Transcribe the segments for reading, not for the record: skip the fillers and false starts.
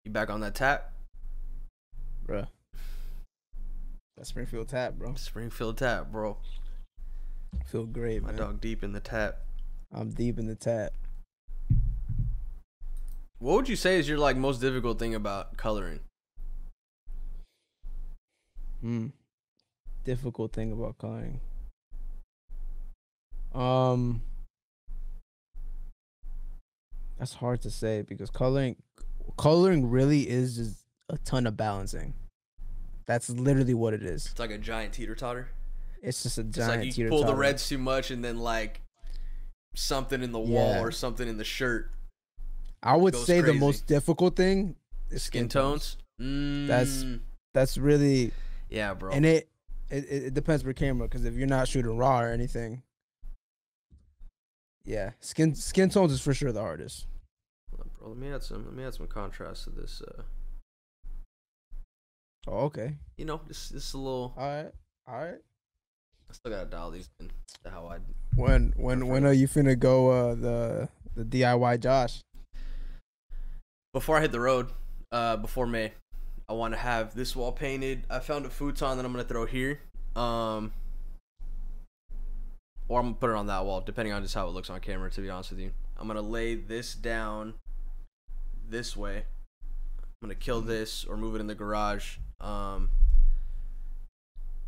You back on that tap? Bruh. That Springfield tap, bro. Springfield tap, bro. Feel great, My man. dog deep in the tap. I'm deep in the tap. What would you say is your like most difficult thing about coloring? Difficult thing about coloring. That's hard to say because coloring really is just a ton of balancing. That's literally what it is. It's like a giant teeter-totter. It's just a It's giant like you teeter pull the totter. reds too much and then like something in the wall Yeah. or something in the shirt. I would goes say crazy. the most difficult thing is Skin tones. That's really, yeah, bro. and it depends per camera because if you're not shooting raw or anything, yeah, skin tones is for sure the hardest. Hold on, bro. Let me add some contrast to this. Oh, okay. You know, this is a little. All right. I still gotta dial these in to how I. When are you finna go the DIY Josh? Before I hit the road, before May, I want to have this wall painted. I found a futon that I'm gonna throw here, or I'm gonna put it on that wall, depending on just how it looks on camera. To be honest with you, I'm gonna lay this down this way. I'm gonna kill this or move it in the garage.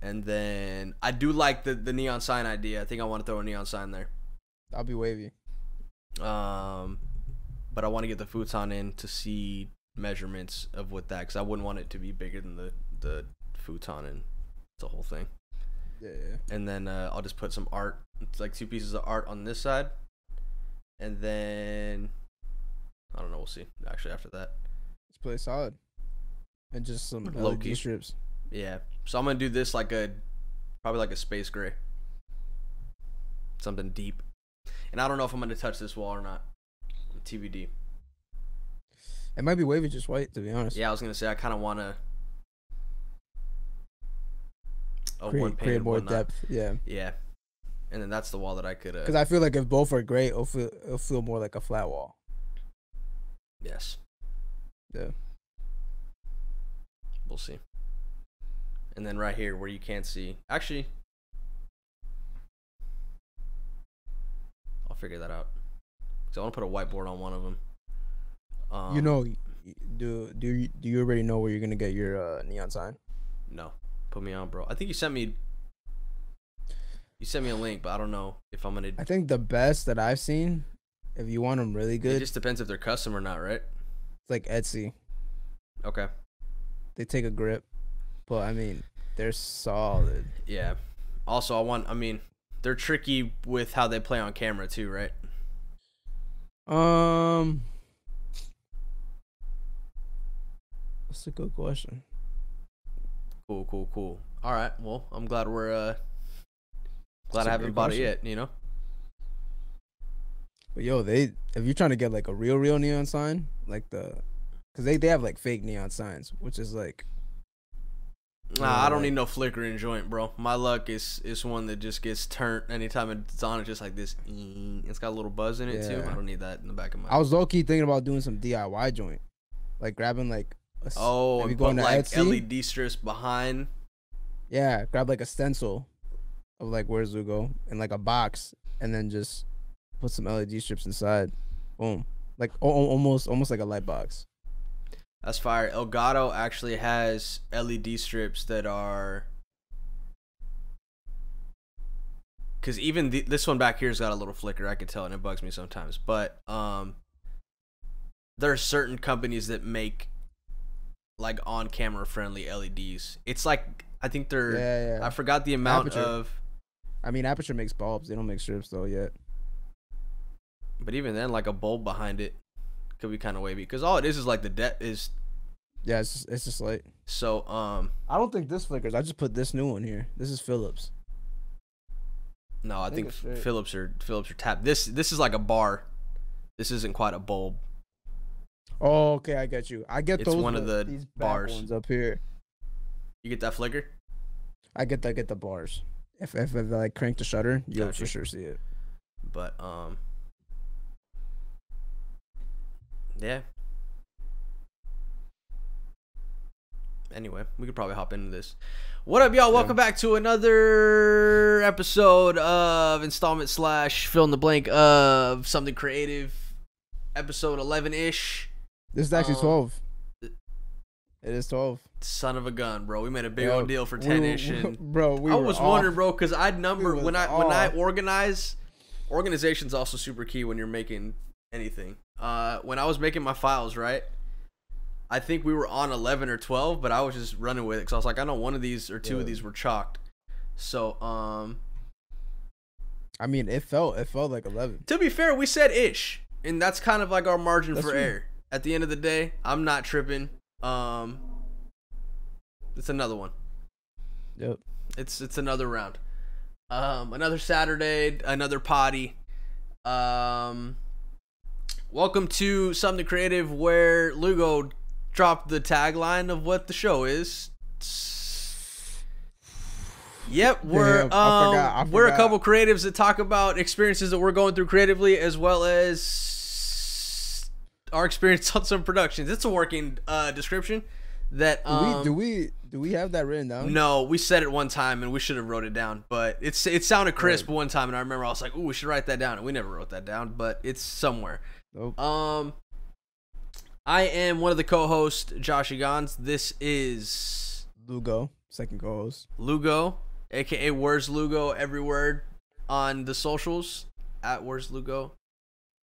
And then I do like the neon sign idea. I think I want to throw a neon sign there. I'll be wavy. But I want to get the futon in to see measurements of what that, because I wouldn't want it to be bigger than the futon and the whole thing. Yeah. And then I'll just put some art. It's like 2 pieces of art on this side, and then I don't know. We'll see. Actually, after that, Let's play solid. And just some Low LED key. strips. yeah. So I'm gonna do this like probably like a space gray, something deep. And I don't know if I'm gonna touch this wall or not. TBD. It might be wavy just white, to be honest. Yeah, I was gonna say I kind of wanna. Create more depth. Yeah. Yeah, and then that's the wall that I could. Because I feel like if both are gray, it'll feel more like a flat wall. Yes. Yeah. We'll see. And then right here where you can't see, actually, I'll figure that out. So I want to put a whiteboard on one of them. You know, do you already know where you're gonna get your neon sign? No, put me on, bro. I think you sent me a link, but I don't know if I'm gonna. I think the best that I've seen, if you want them really good, It just depends if they're custom or not, right? it's like Etsy. Okay. They take a grip, but I mean, they're solid. Yeah. Also, I mean, they're tricky with how they play on camera too, right? That's a good question. Cool. All right. Well, I'm glad I That's a haven't great bought it question. yet. You know. But yo, if you're trying to get like a real neon sign, like because they have like fake neon signs, which is like. Nah, I don't need no flickering joint, bro. My luck is one that just gets turned anytime it's on. It's just like this. It's got a little buzz in it too. Yeah. I don't need that in the back of my. I was low key thinking about doing some DIY joint, like grabbing like. And going put to like Etsy. LED strips behind. Yeah, grab like a stencil of like where's Zugo in like a box, and then just put some LED strips inside. Boom, like almost like a light box. That's fire. Elgato actually has LED strips that are. Because even this one back here's got a little flicker. I could tell, and it bugs me sometimes. But there are certain companies that make like on-camera friendly LEDs. It's like I think they're. Yeah. I forgot the amount Aperture. of. I mean, Aperture makes bulbs. They don't make strips though yet. But even then, like a bulb behind it could be kind of wavy. Because all it is like the depth is. Yeah, it's just light. So I don't think this flickers. I just put this new one here. This is Philips. No, I think it's straight. Philips are tapped. This is like a bar. This isn't quite a bulb. Oh, okay, I get you. I get It's those. one of the these back bars. ones up here. You get that flicker? I get the bars. If I like crank the shutter, you'll Gotcha. for sure see it. But yeah. anyway, we could probably hop into this. What up, y'all? Welcome back to another episode of installment / fill in the blank of Something Creative, episode 11-ish. This is actually 12. It is 12. Son of a gun, bro. We made a big old deal for 10-ish. Bro, I was wondering, bro, because I'd number when I organize. Organization's also super key when you're making anything. When I was making my files, right? I think we were on 11 or 12, but I was just running with it because I was like, I know one of these or two of these were chalked. So, I mean, it felt like 11. To be fair, we said ish, and that's kind of like our margin for error. At the end of the day, I'm not tripping. It's another one. Yep. It's another round. Another Saturday, another potty. Welcome to Something Creative, where Lugo dropped the tagline of what the show is. Yep, we're I forgot. We're a couple creatives that talk about experiences that we're going through creatively, as well as our experience on some productions. It's a working description. That do we have that written down? No, we said it one time and we should have wrote it down, but it sounded crisp one time, and I remember I was like, "Ooh, we should write that down," and we never wrote that down, but it's somewhere. Nope. I am one of the co-hosts, Josh Egans. This is Lugo, second co-host. Lugo, aka Where's Lugo everywhere on the socials at Where's Lugo.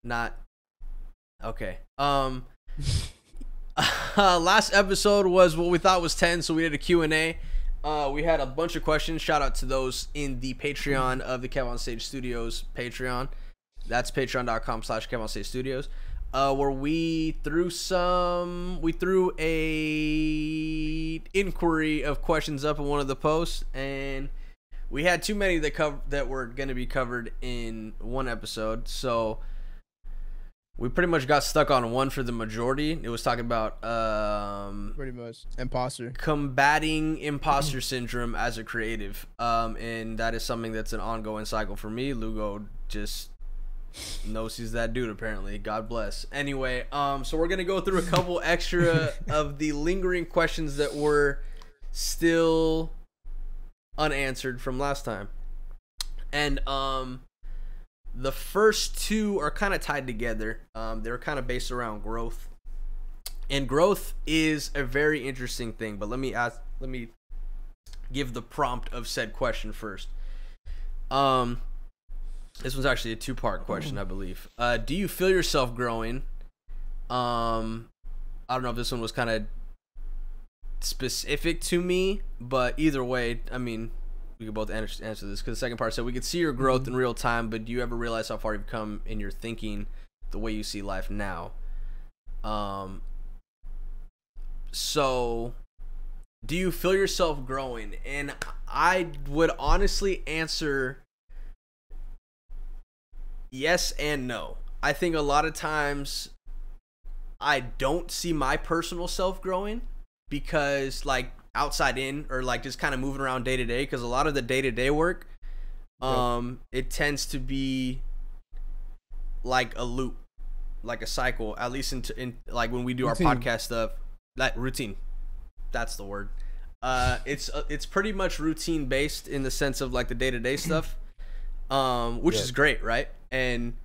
Not okay. Last episode was what we thought was 10, so we did a Q&A. We had a bunch of questions. Shout out to those in the Patreon of the Kev on Stage Studios Patreon. That's patreon.com/KevOnStageStudios. Studios. Where we threw a inquiry of questions up in one of the posts, and we had too many that were going to be covered in one episode, so we pretty much got stuck on one for the majority. It was talking about pretty much combating imposter syndrome as a creative, and that is something that's an ongoing cycle for me. Lugo just knows he's that dude, apparently. God bless. Anyway, so we're gonna go through a couple extra of the lingering questions that were still unanswered from last time, and the first two are kind of tied together. They're kind of based around growth, and growth is a very interesting thing. But let me give the prompt of said question first. This was actually a two-part question, I believe. Do you feel yourself growing? I don't know if this one was kind of specific to me, but either way, I mean, we could both answer this, because the second part said we could see your growth in real time, but do you ever realize how far you've come in your thinking, the way you see life now? So do you feel yourself growing? And I would honestly answer yes and no. I think a lot of times I don't see my personal self growing, because like outside in, or like just kind of moving around day to day, because a lot of the day-to-day work it tends to be like a loop, like a cycle, at least in like when we do routine. Our podcast stuff, like routine, that's the word. It's pretty much routine based in the sense of like the day-to-day stuff, which is great, right? And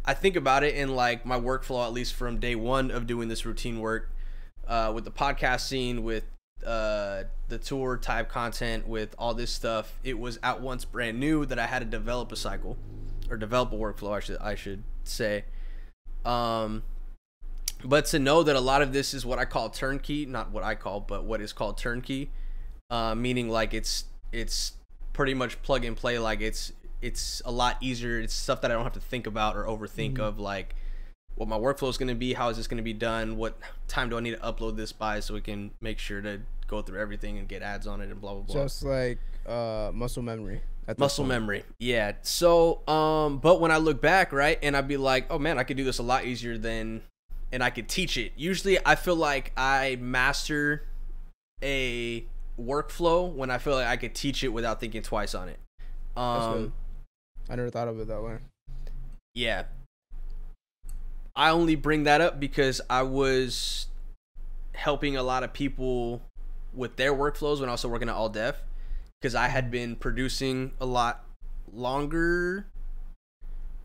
I think about it in like my workflow, at least from day one of doing this routine work, with the podcast scene, with the tour type content, with all this stuff. It was at once brand new that I had to develop a cycle, or develop a workflow, I should say. But to know that a lot of this is what I call turnkey, not what I call, but what is called turnkey, meaning like it's pretty much plug and play. Like it's a lot easier. It's stuff that I don't have to think about or overthink of, like what my workflow is going to be, how is this going to be done, what time do I need to upload this by, so we can make sure to go through everything and get ads on it and blah blah blah. Just like muscle memory. Muscle memory, yeah. So but when I look back, right, and I'd be like, oh man, I could do this a lot easier than, and I could teach it. Usually I feel like I master a workflow when I feel like I could teach it without thinking twice on it. That's good. I never thought of it that way. Yeah. I only bring that up because I was helping a lot of people with their workflows when I was still working at All Def, because I had been producing a lot longer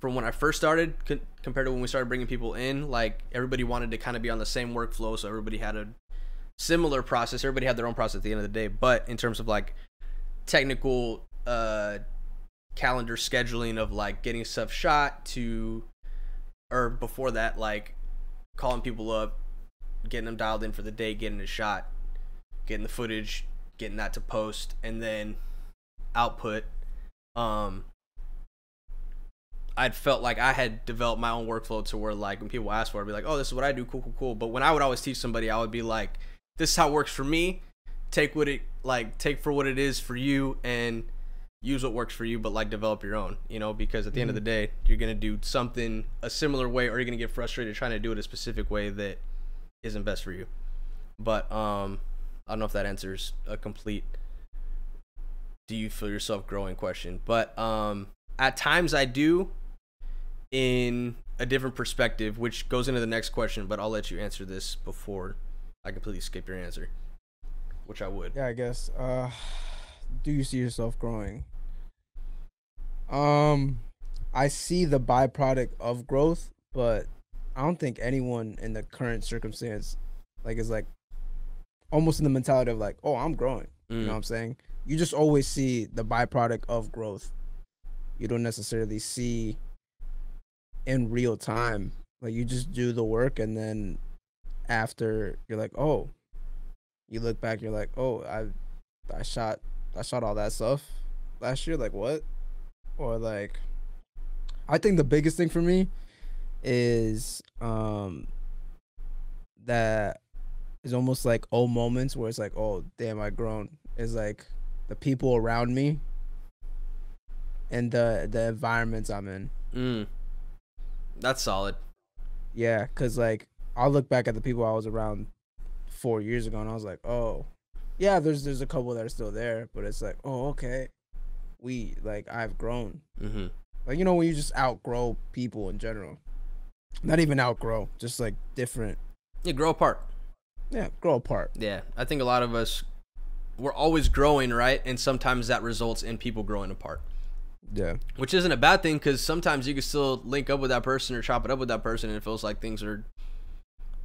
from when I first started compared to when we started bringing people in. Like, everybody wanted to kind of be on the same workflow, so everybody had a similar process. Everybody had their own process at the end of the day, but in terms of like technical calendar scheduling of like getting stuff shot to, or before that, like calling people up, getting them dialed in for the day, getting a shot, getting the footage, getting that to post, and then output. I'd felt like I had developed my own workflow to where, like, when people ask for it, I'd be like, oh, this is what I do, cool, cool, cool. But when I would always teach somebody, I would be like, this is how it works for me. Take for what it is for you, and use what works for you, but like develop your own, you know, because at the end of the day, you're gonna do something a similar way, or you're gonna get frustrated trying to do it a specific way that isn't best for you. But I don't know if that answers a complete do you feel yourself growing question. But at times I do, in a different perspective, which goes into the next question, but I'll let you answer this before I completely skip your answer, which I would. Yeah, I guess. Do you see yourself growing? I see the byproduct of growth, but I don't think anyone in the current circumstance like is like almost in the mentality of like, oh, I'm growing. You know what I'm saying? You just always see the byproduct of growth. You don't necessarily see in real time. Like, you just do the work, and then after you're like, oh, you look back, you're like, oh, I shot all that stuff last year. Like, what? Or like, I think the biggest thing for me is that is almost like old moments where it's like, oh damn, I grown. Is like the people around me and the environments I'm in. That's solid. Yeah, because like I'll look back at the people I was around 4 years ago, and I was like, oh yeah, there's a couple that are still there, but it's like, oh, okay, I've grown. Like, you know, when you just outgrow people in general, not even outgrow, just like different. You grow apart. Yeah, grow apart. Yeah, I think a lot of us, we're always growing, right? And sometimes that results in people growing apart. Yeah. Which isn't a bad thing, because sometimes you can still link up with that person or chop it up with that person, and it feels like things are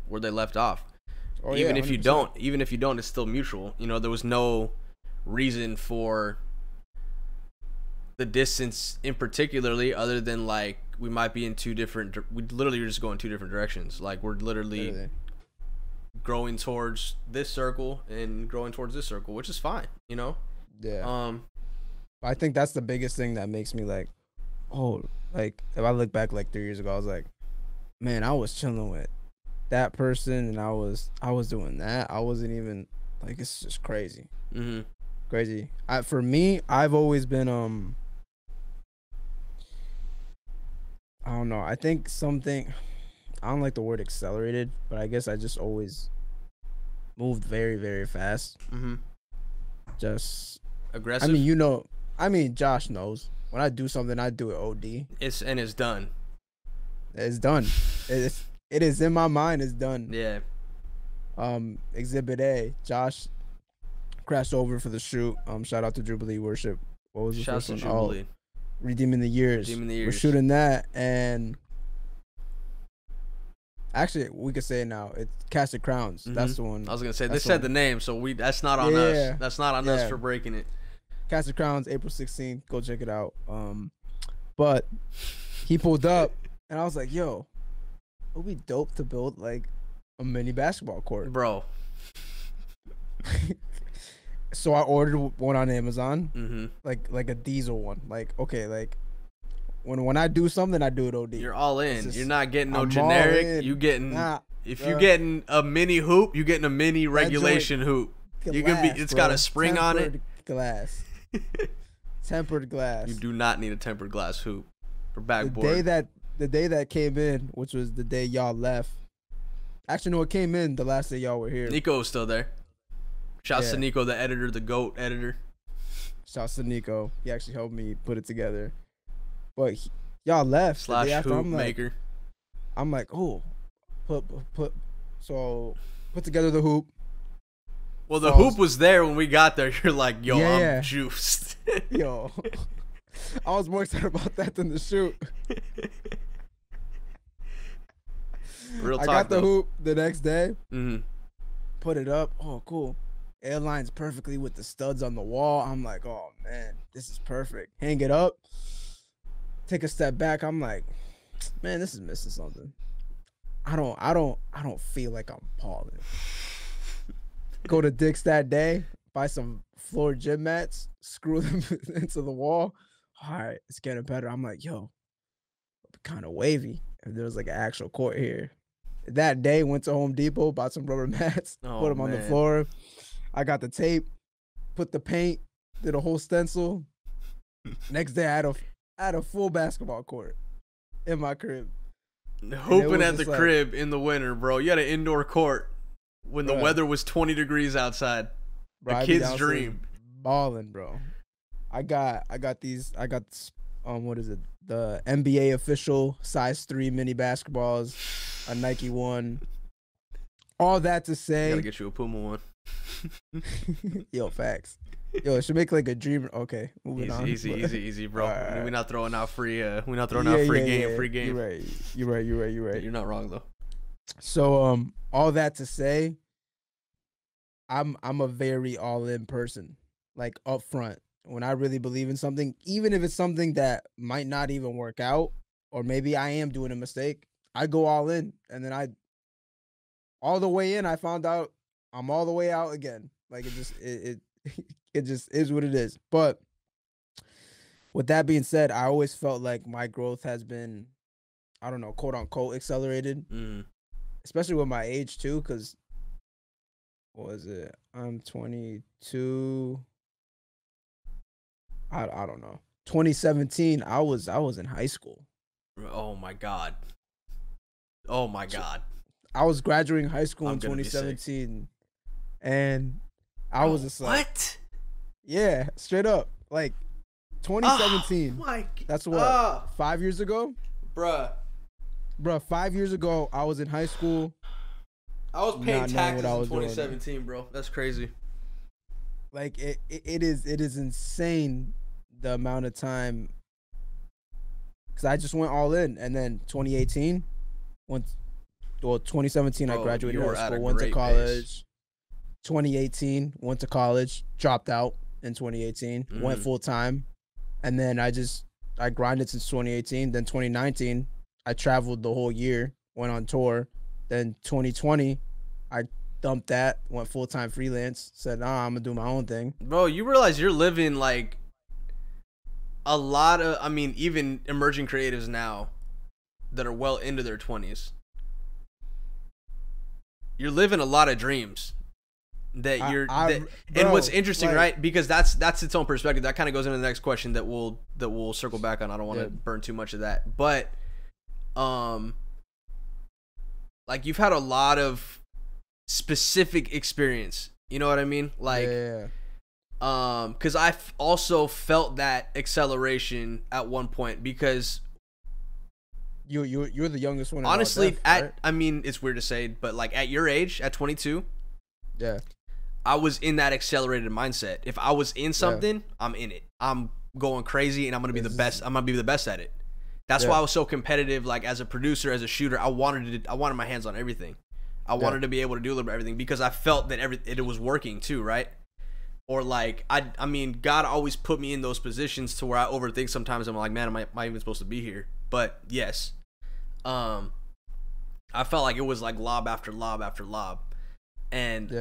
where they left off. Oh, even yeah, if you don't, it's still mutual. You know, there was no reason for the distance in particularly, other than like we might be in we literally are just going two different directions. Like, we're literally growing towards this circle and growing towards this circle, which is fine, you know? Yeah. I think that's the biggest thing that makes me like, oh, like if I look back like 3 years ago, I was like, man, I was chilling with that person, and I was doing that. I wasn't even like, it's just crazy. Crazy. For me, I've always been I don't know. I think something, I don't like the word accelerated, but I guess I just always moved very, very fast. Just aggressive. I mean, you know, Josh knows when I do something, I do it OD. It's done. It's done. It is in my mind. It's done. Yeah. Exhibit A. Josh crashed over for the shoot. Shout out to Jubilee Worship. What was the Shout first out one? to Jubilee. Redeeming the Years. We're shooting that, and actually we could say it now. It's Casted Crowns. That's the one. I was gonna say they said the name, so that's not on us. That's not on us for breaking it. Casted Crowns, April 16th. Go check it out. But he pulled up, and I was like, yo, it would be dope to build like a mini basketball court, bro. So I ordered one on Amazon, like a diesel one. Like, okay, like when I do something, I do it OD. You're all in. You're not getting no generic. You getting if you getting a mini hoop, you getting a mini regulation hoop. You can be. It's got a spring on it. Glass. Tempered glass. You do not need a tempered glass hoop or backboard. The day that came in, which was the day y'all left. Actually, no, it came in the last day y'all were here. Nico was still there. Shouts to Nico, the editor, the GOAT editor. Shouts to Nico. He actually helped me put it together. But y'all left. / hoop maker. I'm like, oh, put together the hoop. Well, the hoop was there when we got there. You're like, yo, Yeah. I'm juiced. Yo, I was more excited about that than the shoot. Real talk, I got the though. hoop the next day. Mm-hmm. Put it up. Oh, cool. It aligns perfectly with the studs on the wall. I'm like, oh man, this is perfect. Hang it up. Take a step back. I'm like, man, this is missing something. I don't feel like I'm Paulie. Go to Dick's that day, buy some floor gym mats, screw them into the wall. All right, it's getting better. I'm like, yo, kind of wavy. If there was like an actual court here. That day, went to Home Depot, bought some rubber mats, put them on the floor. I got the tape, put the paint, did a whole stencil. Next day, I had a full basketball court in my crib. Hooping at the crib in the winter, bro. You had an indoor court when the weather was 20 degrees outside. A kid's dream. Balling, bro. I got what is it? The NBA official size 3 mini basketballs, a Nike one. All that to say, gotta get you a Puma one. Yo, facts. Yo, it should make like a dream. Okay, moving on. Easy, bro. We're not throwing out free. We're not throwing out free game. Free game. You're right. You're not wrong though. So all that to say, I'm a very all in person. Like up front, when I really believe in something, even if it's something that might not even work out, or maybe I am doing a mistake, I go all in, and then all the way in, I found out I'm all the way out again. Like it just is what it is. But with that being said, I always felt like my growth has been, I don't know, quote unquote, accelerated, especially with my age too. Because what was it? I'm 22. I don't know. 2017, I was in high school. Oh my god. I was graduating high school in 2017, and I was just like, what? Yeah, straight up, like 2017. That's what 5 years ago, bruh. 5 years ago, I was in high school. I was paying taxes in 2017, bro. That's crazy. Like it is insane the amount of time, because I just went all in, and then 2018, 2017 I graduated high school, went to college. 2018 went to college, dropped out in 2018, went full time, and then I grinded since 2018. Then 2019 I traveled the whole year, went on tour. Then 2020 I dumped that, went full time freelance, said nah, I'm gonna do my own thing. Bro, you realize you're living like a lot of, I mean, even emerging creatives now that are well into their 20s, you're living a lot of dreams that and what's interesting, like, right? Because that's its own perspective. That kind of goes into the next question that we'll circle back on. I don't want to burn too much of that, but like, you've had a lot of specific experience, you know what I mean? Like, because I also felt that acceleration at one point, because you're the youngest one. Honestly, right? I mean, it's weird to say, but like at your age, at 22, I was in that accelerated mindset. If I was in something, I'm in it. I'm going crazy, and I'm gonna be the best. I'm gonna be the best at it. That's why I was so competitive. Like, as a producer, as a shooter, I wanted my hands on everything. I wanted to be able to do a little bit of everything, because I felt that it was working too, right? Or like, I mean, God always put me in those positions to where I overthink sometimes. I'm like, man, am I even supposed to be here? But yes, I felt like it was like lob after lob after lob, and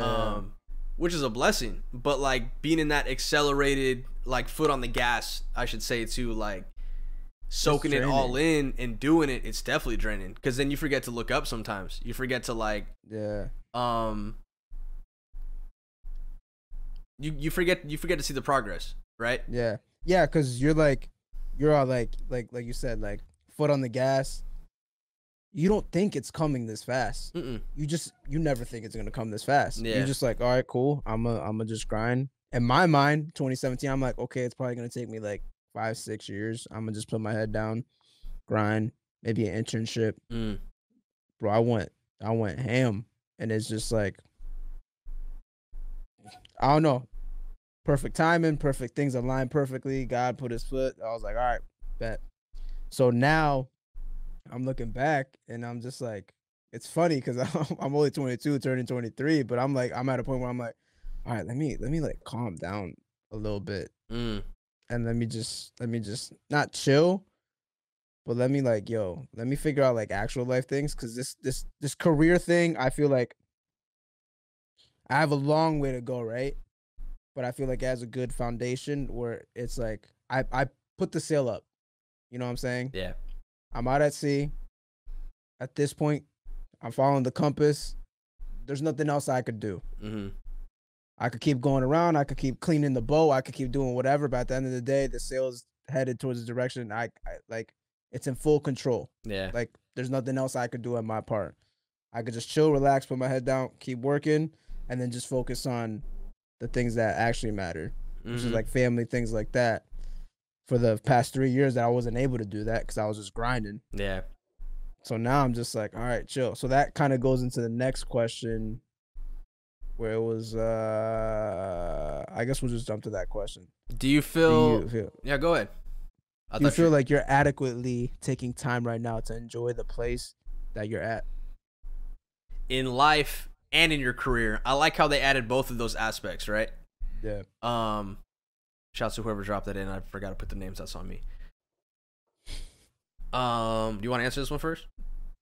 which is a blessing. But like, being in that accelerated, like, foot on the gas, I should say, too, like, soaking it all in and doing it, it's definitely draining, because then you forget to look up sometimes. You forget to, like, you forget to see the progress, right? Yeah, because you're all like you said, like, foot on the gas. You don't think it's coming this fast. You never think it's gonna come this fast. You're just like, all right, cool, I'm gonna just grind. In my mind, 2017, I'm like, okay, it's probably gonna take me like 5-6 years. I'm gonna just put my head down, grind, maybe an internship. Bro, I went ham, and it's just like I don't know. Perfect timing, perfect things aligned perfectly. God put his foot. I was like, all right, bet. So now I'm looking back and I'm just like, it's funny because I'm only 22, turning 23, but I'm like, I'm at a point where I'm like, all right, let me like calm down a little bit Mm. and let me just not chill, but let me like, yo, let me figure out like actual life things because this career thing, I feel like I have a long way to go, right? But I feel like it has a good foundation where it's like I put the sail up. You know what I'm saying? Yeah. I'm out at sea. At this point, I'm following the compass. There's nothing else I could do. Mm-hmm. I could keep going around. I could keep cleaning the boat. I could keep doing whatever. But at the end of the day, the sail's headed towards the direction I like. It's in full control. Yeah. Like there's nothing else I could do on my part. I could just chill, relax, put my head down, keep working, and then just focus on the things that actually matter, which is like family, things like that. For the past 3 years that I wasn't able to do that because I was just grinding. Yeah. So now I'm just like, all right, chill. So that kind of goes into the next question where it was, I guess we'll just jump to that question. Do you feel yeah, go ahead. Do you feel like you're adequately taking time right now to enjoy the place that you're at? In life and in your career? I like how they added both of those aspects, right? Yeah. Shouts to whoever dropped that in. I forgot to put the names. That's on me. Do you want to answer this one first?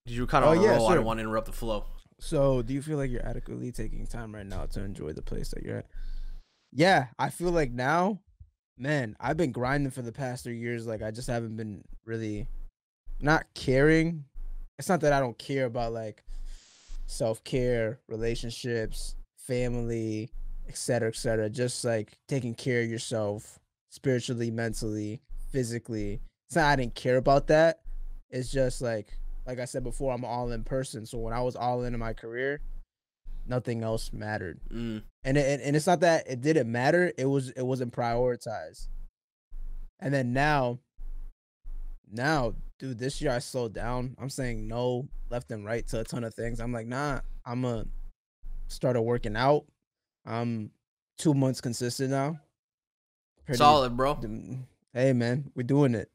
Did you kind of roll? Sure. I don't want to interrupt the flow. So, do you feel like you're adequately taking time right now to enjoy the place that you're at? Yeah, I feel like now, man, I've been grinding for the past 3 years. Like, I just haven't been really not caring. It's not that I don't care about like self-care, relationships, family, etc., etc. Just like taking care of yourself spiritually, mentally, physically. It's not I didn't care about that. It's just like I said before, I'm an all-in person. So when I was all in my career, nothing else mattered. And it's not that it didn't matter. It wasn't prioritized. And then now, dude, this year I slowed down. I'm saying no left and right to a ton of things. I'm like, nah, I'm gonna started working out. I'm 2 months consistent now. Solid, bro. Hey, man, we're doing it.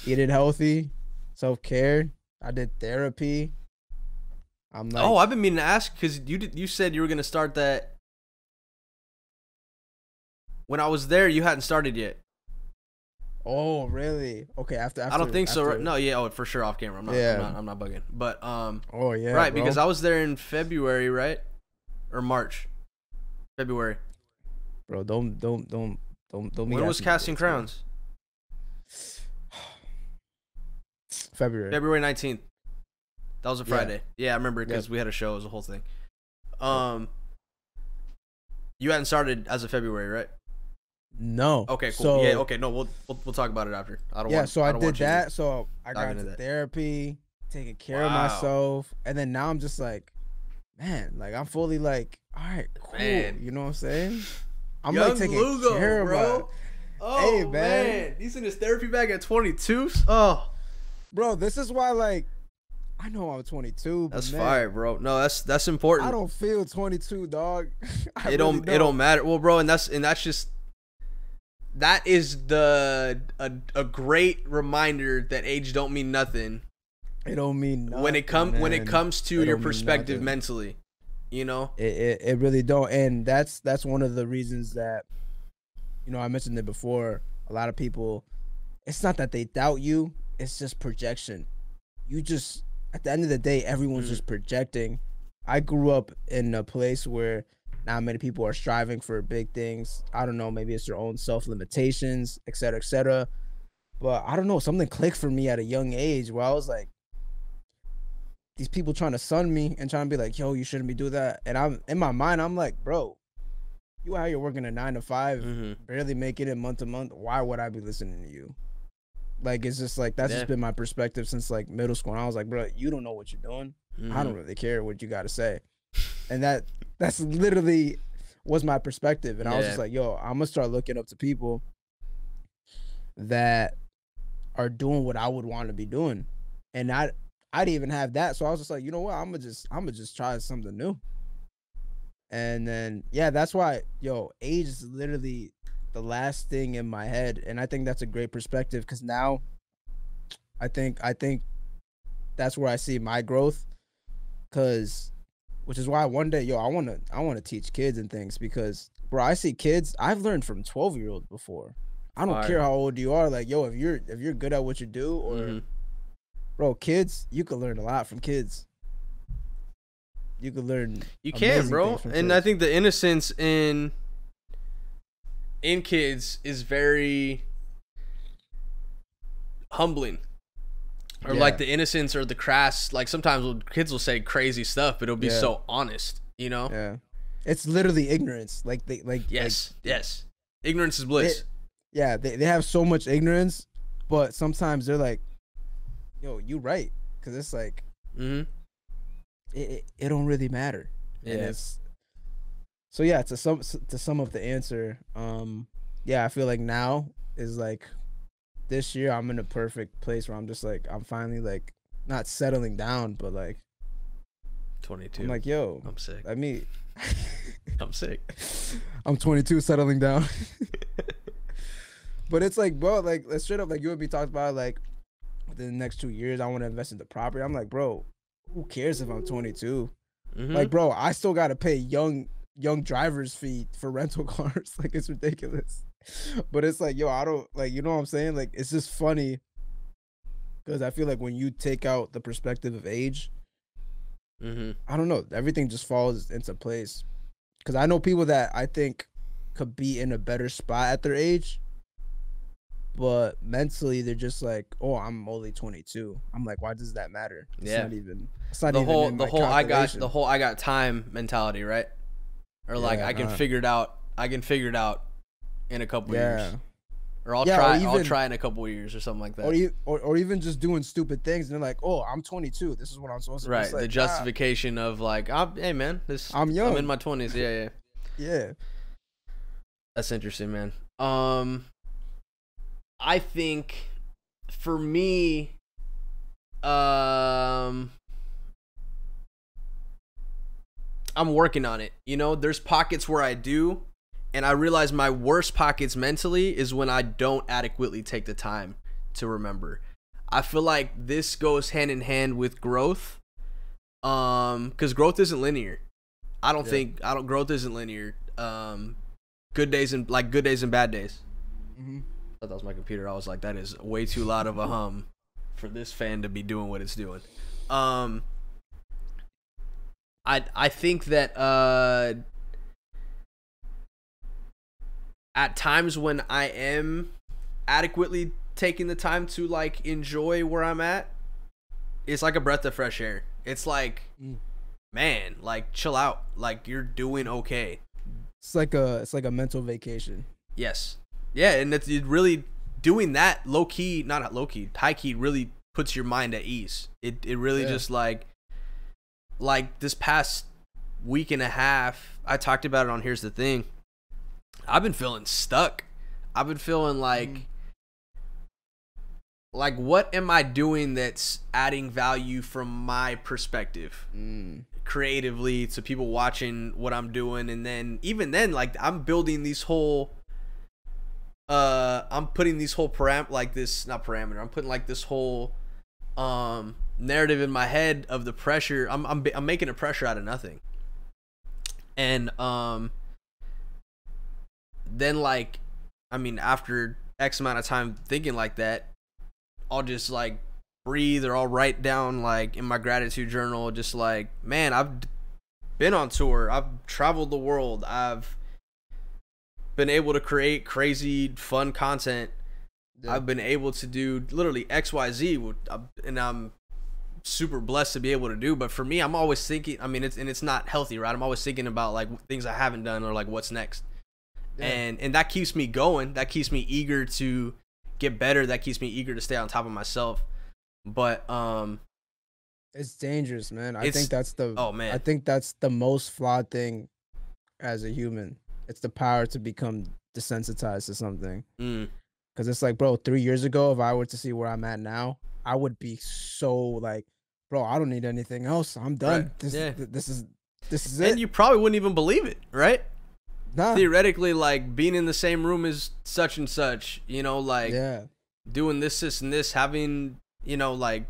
Eating healthy, self-care. I did therapy. I'm like, I've been meaning to ask because you said you were gonna start that. When I was there, you hadn't started yet. Oh, really? Okay, after I don't think so. No, yeah, for sure off camera. I'm not bugging. But oh yeah, right, bro. because I was there in February, right? Or March. February. Bro, don't. When was Casting Crowns? February 19th. That was a Friday. Yeah, I remember because we had a show. It was a whole thing. You hadn't started as of February, right? No. Okay, cool. So, yeah, okay. No, we'll talk about it after. So I did that. So I got into therapy, taking care of myself, and then now I'm just like, man, like I'm fully like, all right, cool. Man. You know what I'm saying? I'm Young like taking Lugo, care bro. of hey, man. He's in his therapy bag at 22. Oh, bro, this is why like I know I'm 22. That's but fire, bro. No, that's important. I don't feel 22, dog. It don't matter. Well, bro, and that's just. That is a great reminder that age don't mean nothing. It don't mean nothing when it comes to your perspective mentally, you know. It really don't, and that's one of the reasons that, you know, I mentioned it before. A lot of people, it's not that they doubt you; it's just projection. You just at the end of the day, everyone's just projecting. I grew up in a place where not many people are striving for big things. I don't know, maybe it's their own self-limitations, et cetera, et cetera. But I don't know, something clicked for me at a young age where I was like, these people trying to sun me and trying to be like, yo, you shouldn't be doing that. And I'm in my mind, I'm like, bro, you out here working a 9 to 5, barely making it month to month. Why would I be listening to you? Like, it's just like, that's just been my perspective since like middle school. And I was like, bro, you don't know what you're doing. I don't really care what you got to say. And that's literally was my perspective. And I was just like, yo, I'm gonna start looking up to people that are doing what I would want to be doing. And I didn't even have that. So I was just like, you know what? I'm gonna just try something new. And then yeah, that's why age is literally the last thing in my head, and I think that's a great perspective because now I think that's where I see my growth, cause which is why one day I wanna teach kids and things because bro, I see kids I've learned from 12-year-olds before. I don't care Fire. how old you are, like if you're good at what you do, or bro, kids, you could learn a lot from kids. You could learn You can, amazing bro. things from And I kids. think the innocence in kids is very humbling. Or like Yeah, the innocence or the crass, like sometimes kids will say crazy stuff, but it'll be yeah, so honest, you know? yeah. It's literally ignorance. Like Yes, yes. Ignorance is they bliss. yeah, they have so much ignorance, but sometimes they're like, yo, you right. Cause it's like Mm-hmm. it don't really matter. And Yeah. it's so yeah, to sum up the answer, yeah, I feel like now is like this year I'm in a perfect place where I'm just like I'm finally like not settling down, but like I'm 22. like, yo, I'm sick. I mean I'm sick. I'm 22 settling down. But it's like, bro, like let's straight up like you and me talked about like within the next 2 years I want to invest into property. I'm like, bro, who cares if I'm 22? Mm-hmm. Like, bro, I still gotta pay young drivers fee for rental cars. Like it's ridiculous. But it's like, yo, I don't like, you know what I'm saying? Like it's just funny because I feel like when you take out the perspective of age, Mm-hmm. I don't know, everything just falls into place. Because I know people that I think could be in a better spot at their age, but mentally they're just like, oh, I'm only 22. I'm like, why does that matter? Yeah. It's not even in The my whole calculation. I got time mentality, right? Or like Yeah, I can figure it out in a couple yeah. years. Or I'll Yeah, or I'll even try in a couple years or something like that. or even just doing stupid things and they're like, oh, I'm 22. This is what I'm supposed to do. Right. It's The like, justification of like, hey man, I'm young. I'm in my 20s. Yeah, yeah. Yeah. That's interesting, man. I think for me, I'm working on it. You know, there's pockets where I do, and I realize my worst pockets mentally is when I don't adequately take the time to remember. I feel like this goes hand in hand with growth. Because growth isn't linear. Growth isn't linear. Good days and bad days. Mm-hmm. I thought that was my computer. I was like, that is way too loud of a hum for this fan to be doing what it's doing. I think that at times when I am adequately taking the time to like enjoy where I'm at, it's like a breath of fresh air. It's like, man, like chill out. Like you're doing okay. It's like a mental vacation. Yes. Yeah, and it's really doing that low key, not low key, high key really puts your mind at ease. It really just like this past week and a half, I talked about it on Here's the Thing. I've been feeling stuck. I've been feeling like what am I doing that's adding value from my perspective? Creatively to people watching what I'm doing, and then even then like I'm building these whole I'm putting these whole I'm putting like this whole narrative in my head of the pressure. I'm making a pressure out of nothing. And then like I mean after X amount of time thinking like that, I'll just like breathe, or I'll write down like in my gratitude journal just like, man, I've been on tour, I've traveled the world, I've been able to create crazy fun content. Yeah. I've been able to do literally XYZ, and I'm super blessed to be able to do. But for me, I'm always thinking, I mean, it's not healthy, right? I'm always thinking about like things I haven't done or like what's next. Yeah. And that keeps me going. That keeps me eager to get better. That keeps me eager to stay on top of myself. But it's dangerous, man. I think that's the most flawed thing as a human. It's the power to become desensitized to something. Because it's like, bro, 3 years ago, if I were to see where I'm at now, I would be so like, bro, I don't need anything else. I'm done. Right. This is This is And it. you probably wouldn't even believe it, right? Nah. Theoretically, like being in the same room as such and such, you know, like Yeah. doing this, and this, having, you know, like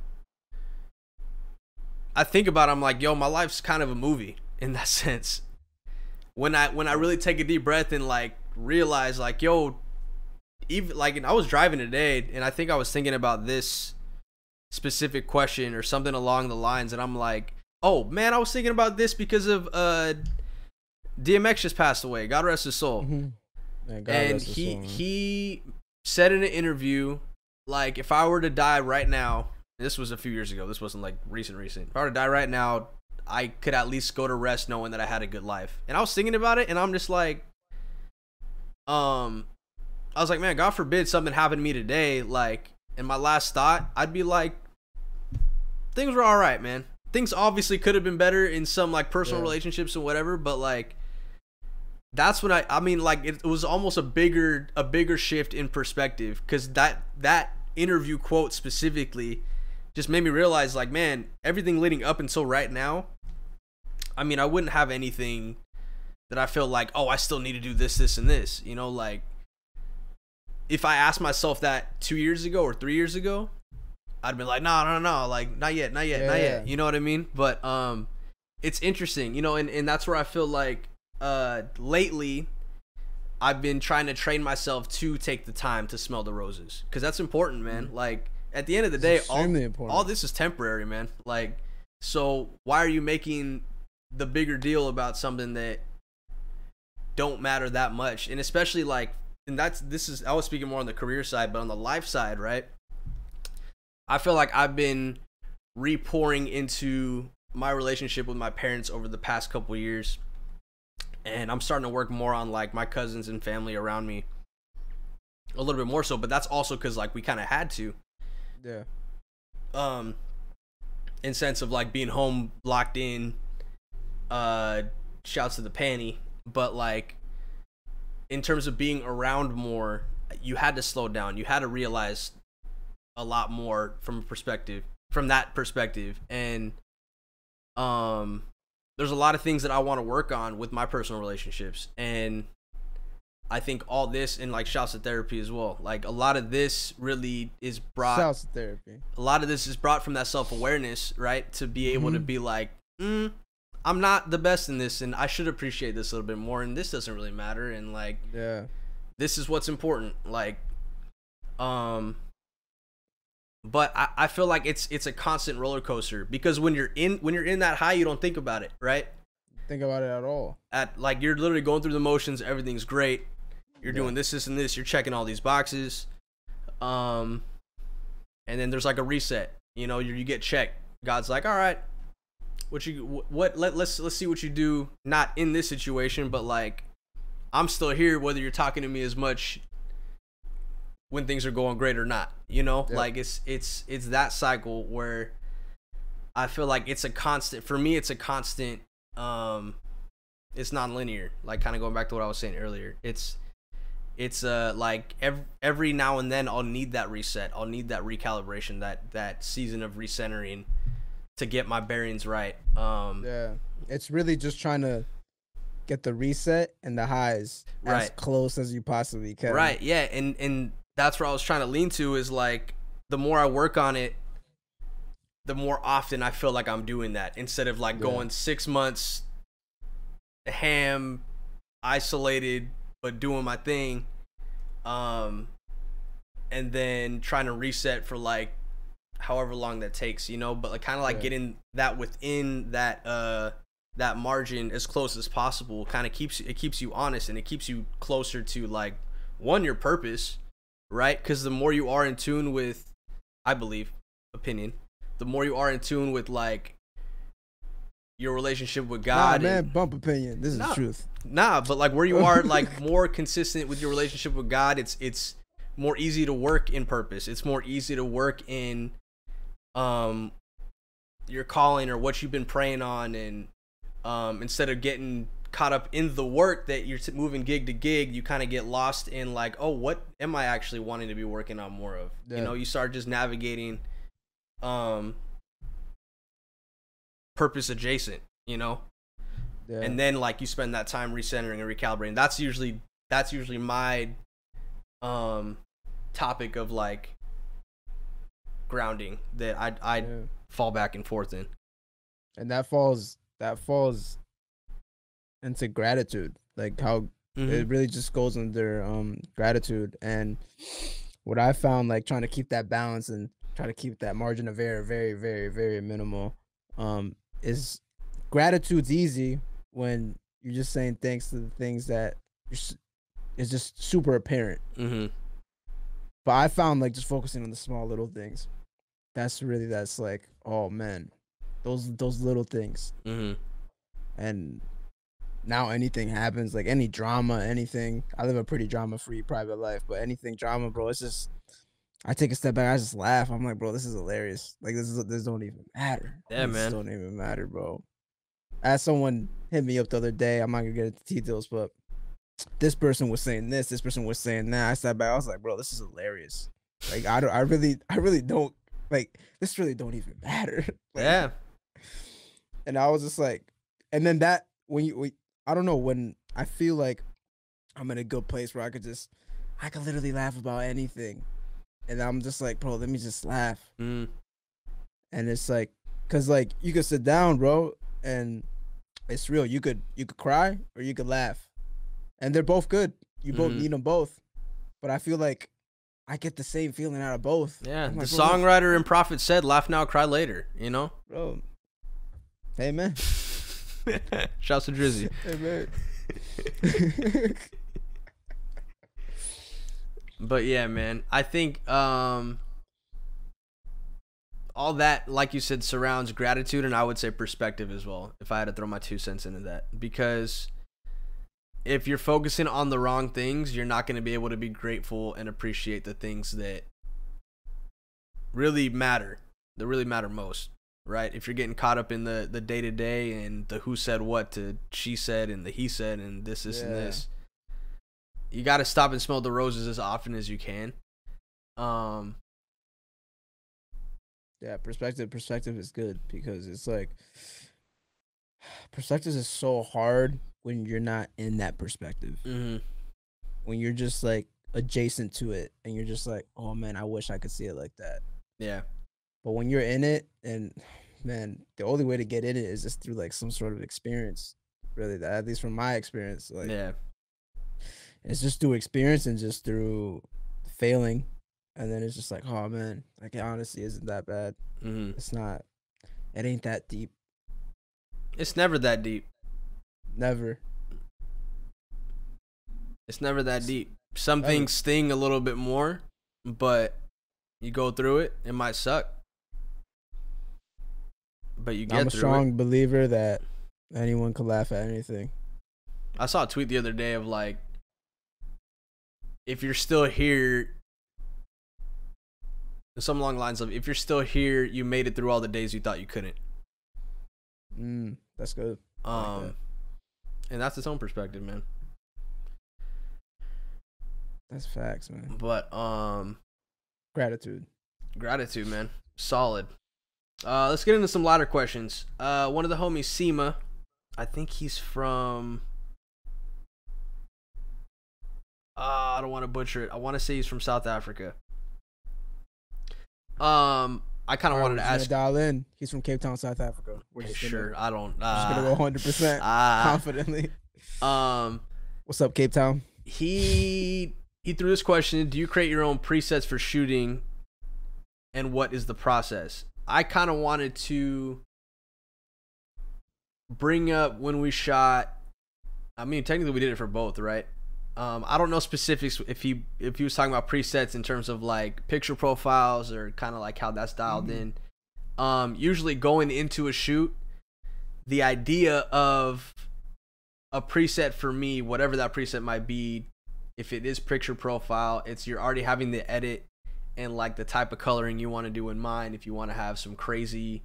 I think about it, I'm like, yo, my life's kind of a movie in that sense. When I really take a deep breath and like realize like, yo, even like, and I was driving today and I think I was thinking about this specific question or something along the lines, and I'm like, oh man, I was thinking about this because of DMX just passed away, God rest his soul. Mm-hmm. Man, God And rest his soul, man. he said in an interview, like, if I were to die right now, this was a few years ago, this wasn't like recent, if I were to die right now, I could at least go to rest knowing that I had a good life. And I was thinking about it, and I'm just like, I was like, man, God forbid something happened to me today, like, in my last thought, I'd be like, things were all right, man. Things obviously could have been better in some like personal relationships and whatever, but like, that's when I mean, like, it was almost a bigger shift in perspective, because that interview quote specifically just made me realize, like, man, everything leading up until right now, I mean, I wouldn't have anything that I feel like, oh, I still need to do this, and this, you know, like, if I asked myself that 2 years ago or 3 years ago, I'd be like, no, like, not yet, you know what I mean? But it's interesting, you know, and that's where I feel like lately I've been trying to train myself to take the time to smell the roses, because that's important, man. Like, at the end of the day, all this is temporary, man. Like, so why are you making the bigger deal about something that don't matter that much? And especially like, and I was speaking more on the career side, but on the life side, right? I feel like I've been re-pouring into my relationship with my parents over the past couple years, and I'm starting to work more on like my cousins and family around me a little bit more so, but that's also because like we kind of had to. Yeah. In sense of like being home locked in, shouts to the panty, but like in terms of being around more, you had to slow down. You had to realize a lot more from that perspective. And there's a lot of things that I want to work on with my personal relationships, and I think all this, and like shouts to therapy as well, like a lot of this really is brought, shouts to therapy, a lot of this is brought from that self-awareness, right? To be able to be like, I'm not the best in this, and I should appreciate this a little bit more, and this doesn't really matter, and like, this is what's important. Like, but I feel like it's a constant roller coaster, because when you're in that high, you don't think about it, right? Think about it at all. Like, you're literally going through the motions, everything's great, you're doing this and this, you're checking all these boxes, and then there's like a reset, you know, you get checked. God's like, all right, let's see what you do, not in this situation, but like, I'm still here whether you're talking to me as much when things are going great or not, you know? Like, it's that cycle where I feel like it's a constant, for me, it's a constant, it's non-linear, like kind of going back to what I was saying earlier. It's like every now and then I'll need that reset, I'll need that recalibration, that season of recentering to get my bearings right. It's really just trying to get the reset and the highs as close as you possibly can. Right, yeah, and that's where I was trying to lean to, is like, the more I work on it, the more often I feel like I'm doing that, instead of like going 6 months ham, isolated, but doing my thing, and then trying to reset for like however long that takes, you know? But like, kind of like getting that within that that margin as close as possible kind of keeps you honest, and it keeps you closer to like, one, your purpose, right? Because the more you are in tune with, I believe, the more you are in tune with like your relationship with God. Nah, man, bump opinion. This is the truth. Nah, but like, where you are like more consistent with your relationship with God, it's more easy to work in purpose. It's more easy to work in your calling or what you've been praying on, and instead of getting caught up in the work that you're moving gig to gig, you kind of get lost in like, oh, what am I actually wanting to be working on more of? You know, you start just navigating purpose adjacent, you know? Yeah. And then like you spend that time recentering and recalibrating. That's usually my topic of like grounding that I fall back and forth in. And that falls into gratitude, like how it really just goes under gratitude. And what I found, like trying to keep that balance and try to keep that margin of error very, very, very minimal, is gratitude's easy when you're just saying thanks to the things that is just super apparent. But I found like just focusing on the small little things, that's like, oh man, those little things. And now anything happens, like any drama, anything. I live a pretty drama-free private life, but anything drama, bro, it's just, I take a step back, I just laugh. I'm like, bro, this is hilarious. Like this don't even matter. Yeah, this man. Don't even matter, bro. As someone hit me up the other day, I'm not gonna get into details, but this person was saying this person was saying that. I sat back, I was like, bro, this is hilarious. Like I really don't, like, this really don't even matter. Like, yeah. And I was just like, and then that when I don't know, when I feel like I'm in a good place where I could literally laugh about anything, and I'm just like, bro, let me just laugh. And it's like, cause like you could sit down, bro, and it's real. You could cry or you could laugh, and they're both good. You both need them both. But I feel like I get the same feeling out of both. Yeah, like, the songwriter and prophet said, "Laugh now, cry later." You know, bro. Hey man. Shouts to Drizzy. Hey man. But yeah, man, I think all that, like you said, surrounds gratitude, and I would say perspective as well, if I had to throw my 2 cents into that. Because if you're focusing on the wrong things, you're not going to be able to be grateful and appreciate the things that really matter, most, right? If you're getting caught up in the day-to-day and the who said what to she said and the he said and this and this, you got to stop and smell the roses as often as you can. Yeah, perspective is good, because it's like, perspective is so hard when you're not in that perspective. When you're just like adjacent to it and you're just like, oh man, I wish I could see it like that. Yeah. But when you're in it, and man, the only way to get in it is just through like some sort of experience. Really, at least from my experience, like, it's just through experience and just through failing. And then it's just like, oh man, like, it honestly isn't that bad. It's not. It ain't that deep. It's never that deep. Never. It's never that deep. Some things sting a little bit more, but you go through it. It might suck, but you get through it. I'm a strong believer that anyone can laugh at anything. I saw a tweet the other day of like, if you're still here, some along the lines of, if you're still here, you made it through all the days you thought you couldn't. That's good. And that's its own perspective, man. That's facts, man. But gratitude, man. Solid. Let's get into some lighter questions. One of the homies, Sema, I think he's from, I don't want to butcher it. I want to say he's from South Africa. I kind of wanted to ask. Dial in. He's from Cape Town, South Africa. Sure. I don't. Just gonna go 100% confidently. What's up, Cape Town? He threw this question: do you create your own presets for shooting, and what is the process? I kind of wanted to bring up when we shot. I mean, technically we did it for both, right? I don't know specifics if he was talking about presets in terms of like picture profiles or kind of like how that's dialed in. Usually going into a shoot, the idea of a preset for me, whatever that preset might be, if it is picture profile, it's you're already having the edit and like the type of coloring you want to do in mind. If you want to have some crazy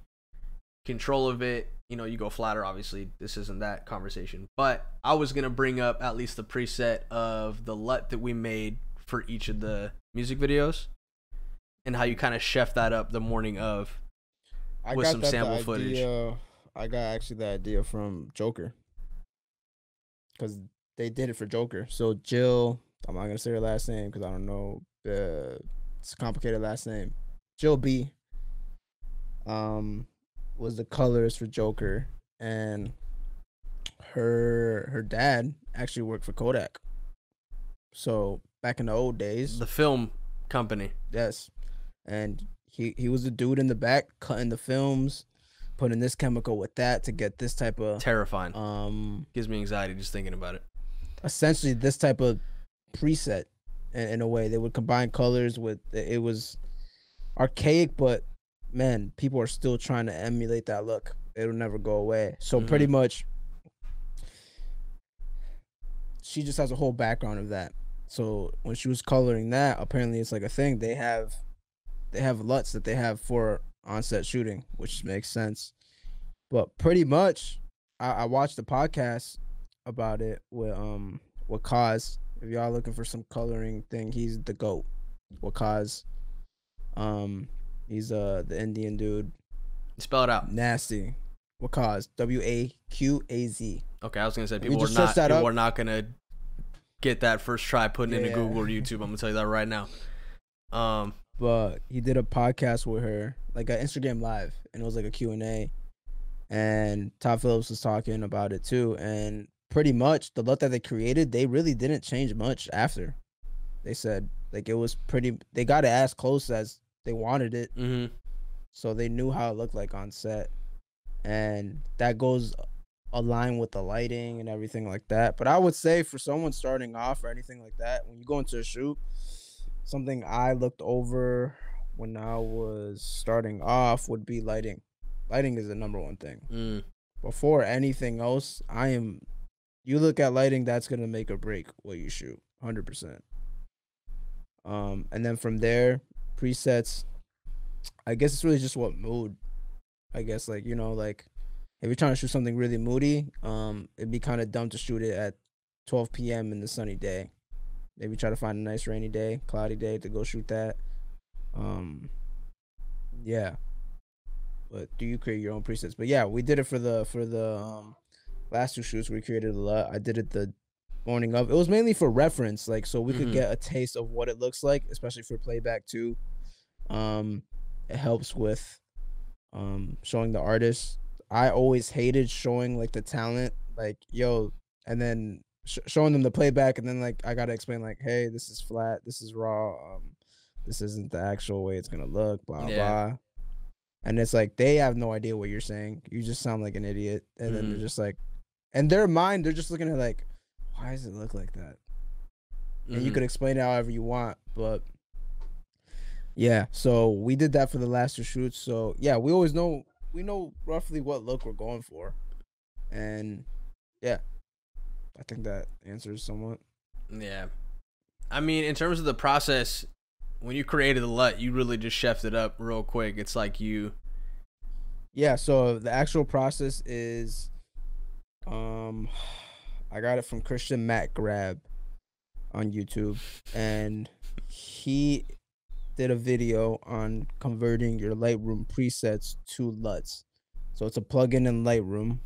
control of it, you know, you go flatter. Obviously this isn't that conversation, but I was gonna bring up at least the preset of the LUT that we made for each of the music videos and how you kind of chef that up the morning of with some sample footage. I got actually the idea from Joker. because they did it for Joker. So Jill, I'm not gonna say her last name because I don't know. It's a complicated last name. Jill B. Was the colorist for Joker, and her dad actually worked for Kodak. So back in the old days, The film company. yes, and he was the dude in the back cutting the films, putting this chemical with that to get this type of Terrifying. Gives me anxiety just thinking about it. essentially this type of preset. In a way, they would combine colors with it was archaic, but man, people are still trying to emulate that look. It'll never go away. So pretty much, she just has a whole background of that. So when she was coloring that, apparently it's like a thing. They have LUTs that they have for on-set shooting, which makes sense. But pretty much, I watched the podcast about it with Kaz. If y'all looking for some coloring thing, he's the GOAT. Wakaz. He's the Indian dude. Spell it out. Nasty. Wakaz. WAQAZ. Okay, I was gonna say people are not gonna get that first try putting into Google or YouTube. I'm gonna tell you that right now. But he did a podcast with her, like an Instagram live, and it was like a Q&A. And Todd Phillips was talking about it too. And pretty much the look that they created, they really didn't change much after. They said like it was pretty. They got it as close as they wanted it, so they knew how it looked like on set, and that goes aligned with the lighting and everything like that. But I would say for someone starting off or anything like that, when you go into a shoot, something I looked over when I was starting off would be lighting. Lighting is the number one thing. Before anything else, you look at lighting, that's gonna make or break what you shoot, 100%. And then from there, presets, I guess it's really just what mood. I guess like, like if you're trying to shoot something really moody, it'd be kind of dumb to shoot it at 12 p.m. in the sunny day. Maybe try to find a nice rainy day, cloudy day to go shoot that. Yeah. But do you create your own presets? But yeah, we did it for the last two shoots. We created a lot. I did it the morning of. It was mainly for reference, like so we could get a taste of what it looks like, especially for playback too. It helps with showing the artist. I always hated showing like the talent, like and then showing them the playback, and then like I gotta explain like, hey, this is flat, this is raw, this isn't the actual way it's gonna look, blah blah. And it's like they have no idea what you're saying. You just sound like an idiot, and then they're just like, in their mind, they're just looking at like, why does it look like that? And you could explain it however you want, but yeah. So we did that for the last two shoots. So yeah, we know roughly what look we're going for, and yeah, I think that answers somewhat. Yeah, I mean, in terms of the process, when you created the LUT, you really just chefed it up real quick. It's like yeah. So the actual process is, I got it from Christian Matt Grab on YouTube, and he did a video on converting your Lightroom presets to LUTs. So it's a plugin in Lightroom,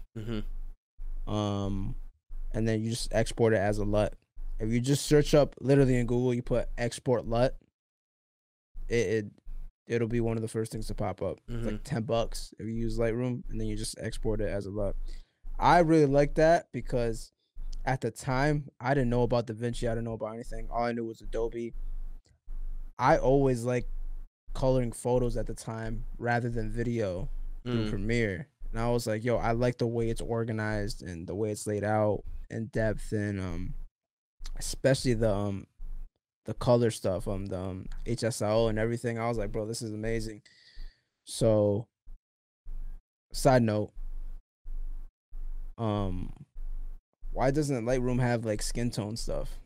and then you just export it as a LUT. If you just search up literally in Google, you put export LUT, it'll be one of the first things to pop up. It's like $10 if you use Lightroom, and then you just export it as a LUT. I really like that because at the time I didn't know about DaVinci, I didn't know about anything. All I knew was Adobe. I always liked coloring photos at the time rather than video through Premiere. And I was like, I like the way it's organized and the way it's laid out in depth, and especially the color stuff, the HSL and everything. I was like, bro, this is amazing. So side note, why doesn't Lightroom have like skin tone stuff?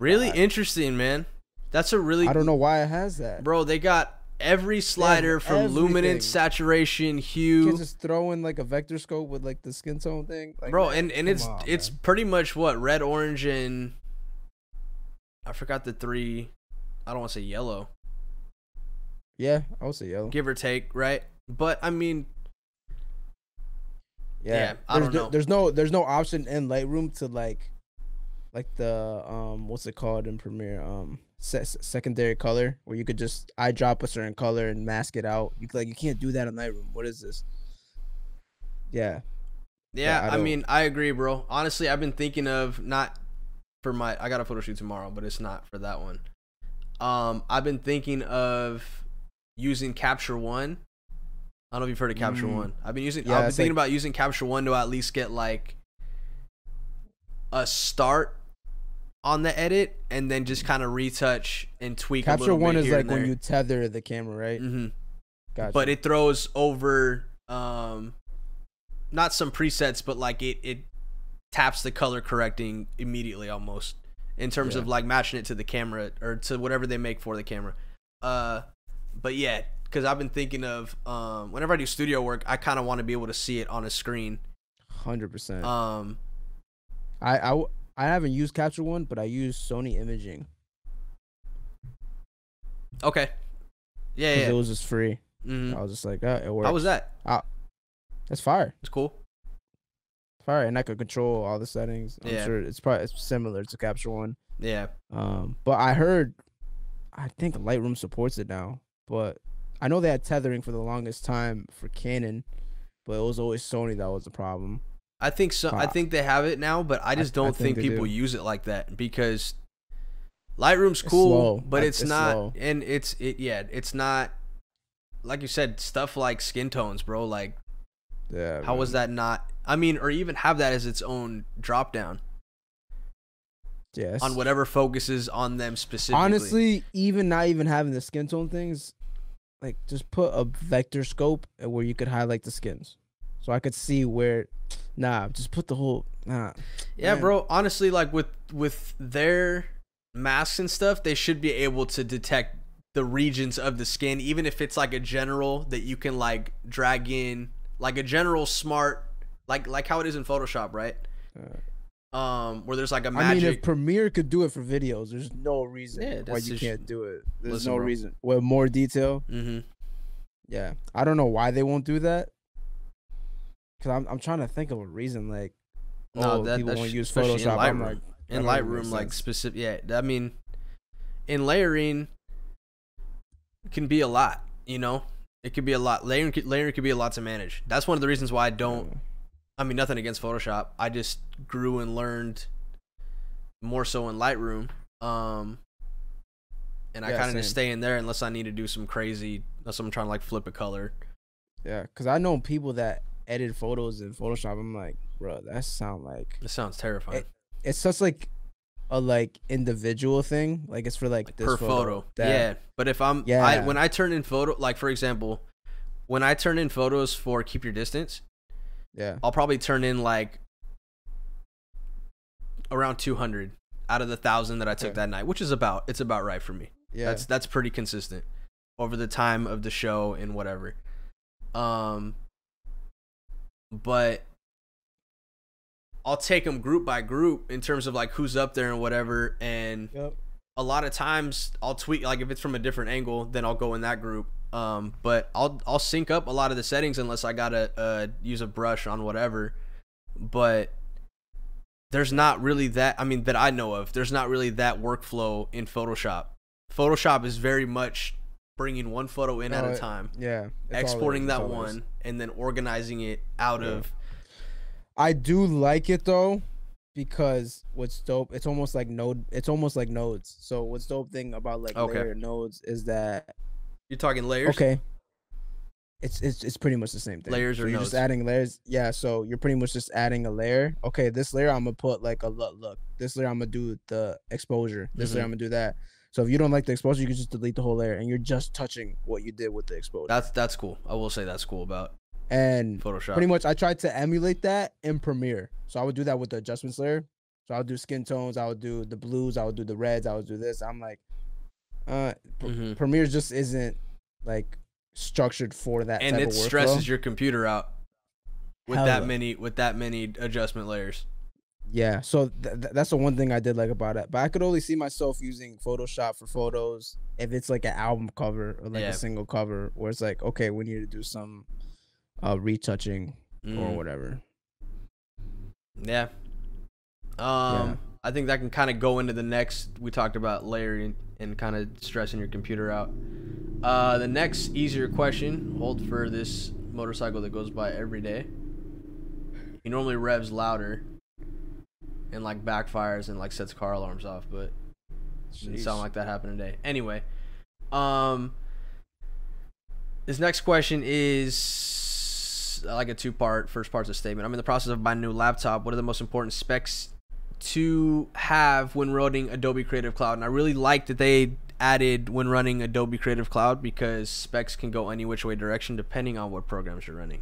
Really interesting, man. That's a really, I don't know why it has that, bro. They got every slider from luminance, saturation, hue. You can just throw in like a vector scope with like the skin tone thing, like, bro. And it's pretty much what, red, orange, and I forgot the three. I don't want to say yellow. Yeah, I would say yellow, give or take, right? But I mean, yeah, I don't know. There's no option in Lightroom to like like the what's it called in Premiere, secondary color, where you could just eyedrop a certain color and mask it out. You can't do that in Lightroom. What is this? Yeah. Yeah, I mean, I agree, bro. Honestly, I've been thinking of not for my. I got a photo shoot tomorrow, but it's not for that one. I've been thinking of using Capture One. I don't know if you've heard of Capture One. I've been thinking about using Capture One to at least get like a start on the edit, and then just kind of retouch and tweak. Capture a little One bit is here like and there. when you tether the camera, right? Mm-hmm. Gotcha. But it throws over not some presets, but like it taps the color correcting immediately almost, in terms of like matching it to the camera or to whatever they make for the camera. But yeah, because I've been thinking of whenever I do studio work, I kind of want to be able to see it on a screen. 100%. I haven't used Capture One, but I use Sony Imaging. Okay. Yeah. It was just free. I was just like, it works. How was that? That's fire. It's cool. Fire, and I could control all the settings. I'm sure it's similar to Capture One. Yeah. But I think Lightroom supports it now. But I know they had tethering for the longest time for Canon, but it was always Sony that was the problem. I think so. I think they have it now, but I just don't think people use it like that, because Lightroom's cool, but it's not slow. And it's not, like you said, stuff like skin tones, bro. Like, how was that not? I mean, or even have that as its own drop down. Yes. On whatever focuses on them specifically. Honestly, not even having the skin tone things, like just put a vector scope where you could highlight the skins, so I could see where. Just put the whole. Yeah, man. Bro. Honestly, like with their masks and stuff, they should be able to detect the regions of the skin, even if it's like a general that you can like drag in, like a general smart, like how it is in Photoshop, right? Where there's like a magic. I mean, if Premiere could do it for videos, there's no reason why you can't do it. There's no reason. With more detail. Mm-hmm. Yeah, I don't know why they won't do that. Cause I'm trying to think of a reason, like, people won't use Photoshop. In Lightroom, like specific. Yeah, I mean, in layering, it can be a lot. You know, it could be a lot. Layering could be a lot to manage. That's one of the reasons why I don't. I mean, nothing against Photoshop. I just grew and learned more so in Lightroom. And I kind of just stay in there unless I need to do some crazy. Unless I'm trying to like flip a color. Yeah, cause I know people that edit photos in Photoshop. I'm like, bro, that sounds terrifying. It's such like a individual thing. Like it's for like this per photo. Yeah, but if when I turn in photo, like for example, when I turn in photos for Keep Your Distance, I'll probably turn in like around 200 out of the 1,000 that I took that night, which is about right for me. Yeah, that's pretty consistent over the time of the show and whatever. But I'll take them group by group in terms of like who's up there and whatever. And a lot of times I'll tweak, like if it's from a different angle, then I'll go in that group. But I'll sync up a lot of the settings unless I gotta use a brush on whatever. But there's not really that. I mean, that I know of. There's not really that workflow in Photoshop. Photoshop is very much bringing one photo in at a time. Yeah. Exporting that one and then organizing it out of. I do like it though, because what's dope, it's almost like nodes. So what's dope thing about like layer nodes is that you're talking layers. Okay. It's pretty much the same thing. Layers or you're nodes. Just adding layers. Yeah, so you're pretty much just adding a layer. Okay, this layer I'm gonna put like a look. This layer I'm gonna do the exposure. This layer I'm gonna do that. So if you don't like the exposure, you can just delete the whole layer, and you're just touching what you did with the exposure. That's cool. I will say that's cool about Photoshop. Pretty much, I tried to emulate that in Premiere. So I would do that with the adjustments layer. So I would do skin tones. I would do the blues. I would do the reds. I would do this. I'm like, Premiere just isn't like structured for that. And type it of workflow. Stresses your computer out with that many adjustment layers. Yeah, so that's the one thing I did like about it. But I could only see myself using Photoshop for photos if it's like an album cover or like a single cover where it's like, okay, we need to do some retouching or whatever. Yeah. I I think that can kind of go into the next. We talked about layering and kind of stressing your computer out. The next easier question, hold for this motorcycle that goes by every day. He normally revs louder and like backfires and like sets car alarms off, but it didn't sound like that happened today. Anyway, this next question is like a two-part. First part's a statement. I'm in the process of buying a new laptop. What are the most important specs to have when running Adobe Creative Cloud? And I really like that they added when running Adobe Creative Cloud, because specs can go any which way direction depending on what programs you're running.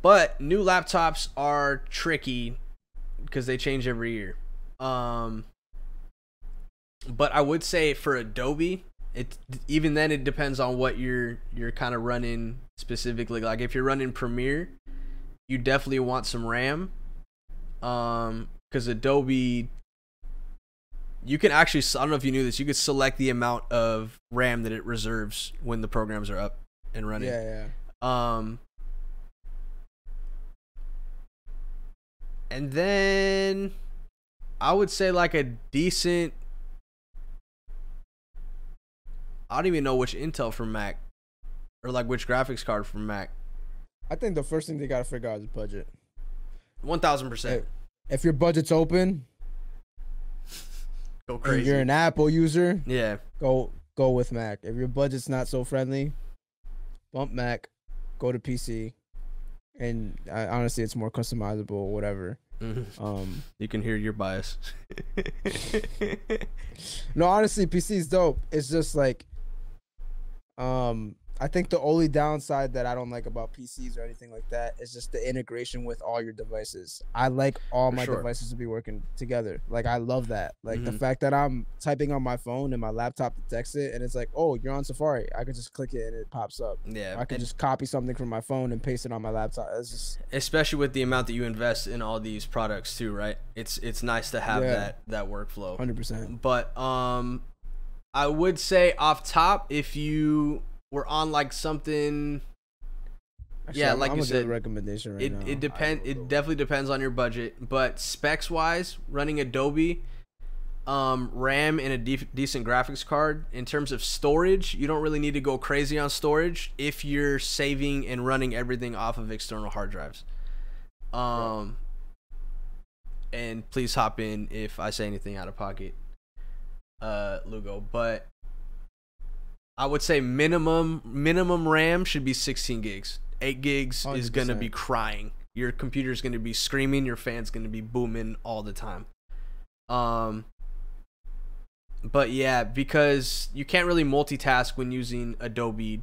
But new laptops are tricky because they change every year. But I would say for Adobe, even then it depends on what you're kind of running specifically. Like if you're running Premiere, you definitely want some RAM. Because Adobe, you can actually, I don't know if you knew this, you could select the amount of RAM that it reserves when the programs are up and running. Yeah. And then I would say like a decent, I don't even know which Intel for Mac or like which graphics card for Mac. I think the first thing they gotta figure out is budget. 1000%. If your budget's open, go crazy. If you're an Apple user, yeah, go with Mac. If your budget's not so friendly, bump Mac, go to PC, and honestly, it's more customizable, whatever. Mm-hmm. You can hear your bias. No, honestly, PC is dope. It's just like, I think the only downside that I don't like about PCs or anything like that is just the integration with all your devices. I like all my devices to be working together. Like, I love that. Like, the fact that I'm typing on my phone and my laptop detects it and it's like, oh, you're on Safari. I could just click it and it pops up. Yeah. I could just copy something from my phone and paste it on my laptop. It's just, especially with the amount that you invest in all these products too, right? It's nice to have that workflow. 100%. But I would say off top, if you we're on like something, actually, like you said, recommendation right now. It definitely depends on your budget, but specs wise, running Adobe, RAM and a decent graphics card. In terms of storage, you don't really need to go crazy on storage if you're saving and running everything off of external hard drives. And please hop in if I say anything out of pocket, Lugo, but I would say minimum RAM should be 16 gigs. 8 gigs 100%. Is going to be crying. Your computer's going to be screaming. Your fan's going to be booming all the time. But yeah, because you can't really multitask when using Adobe,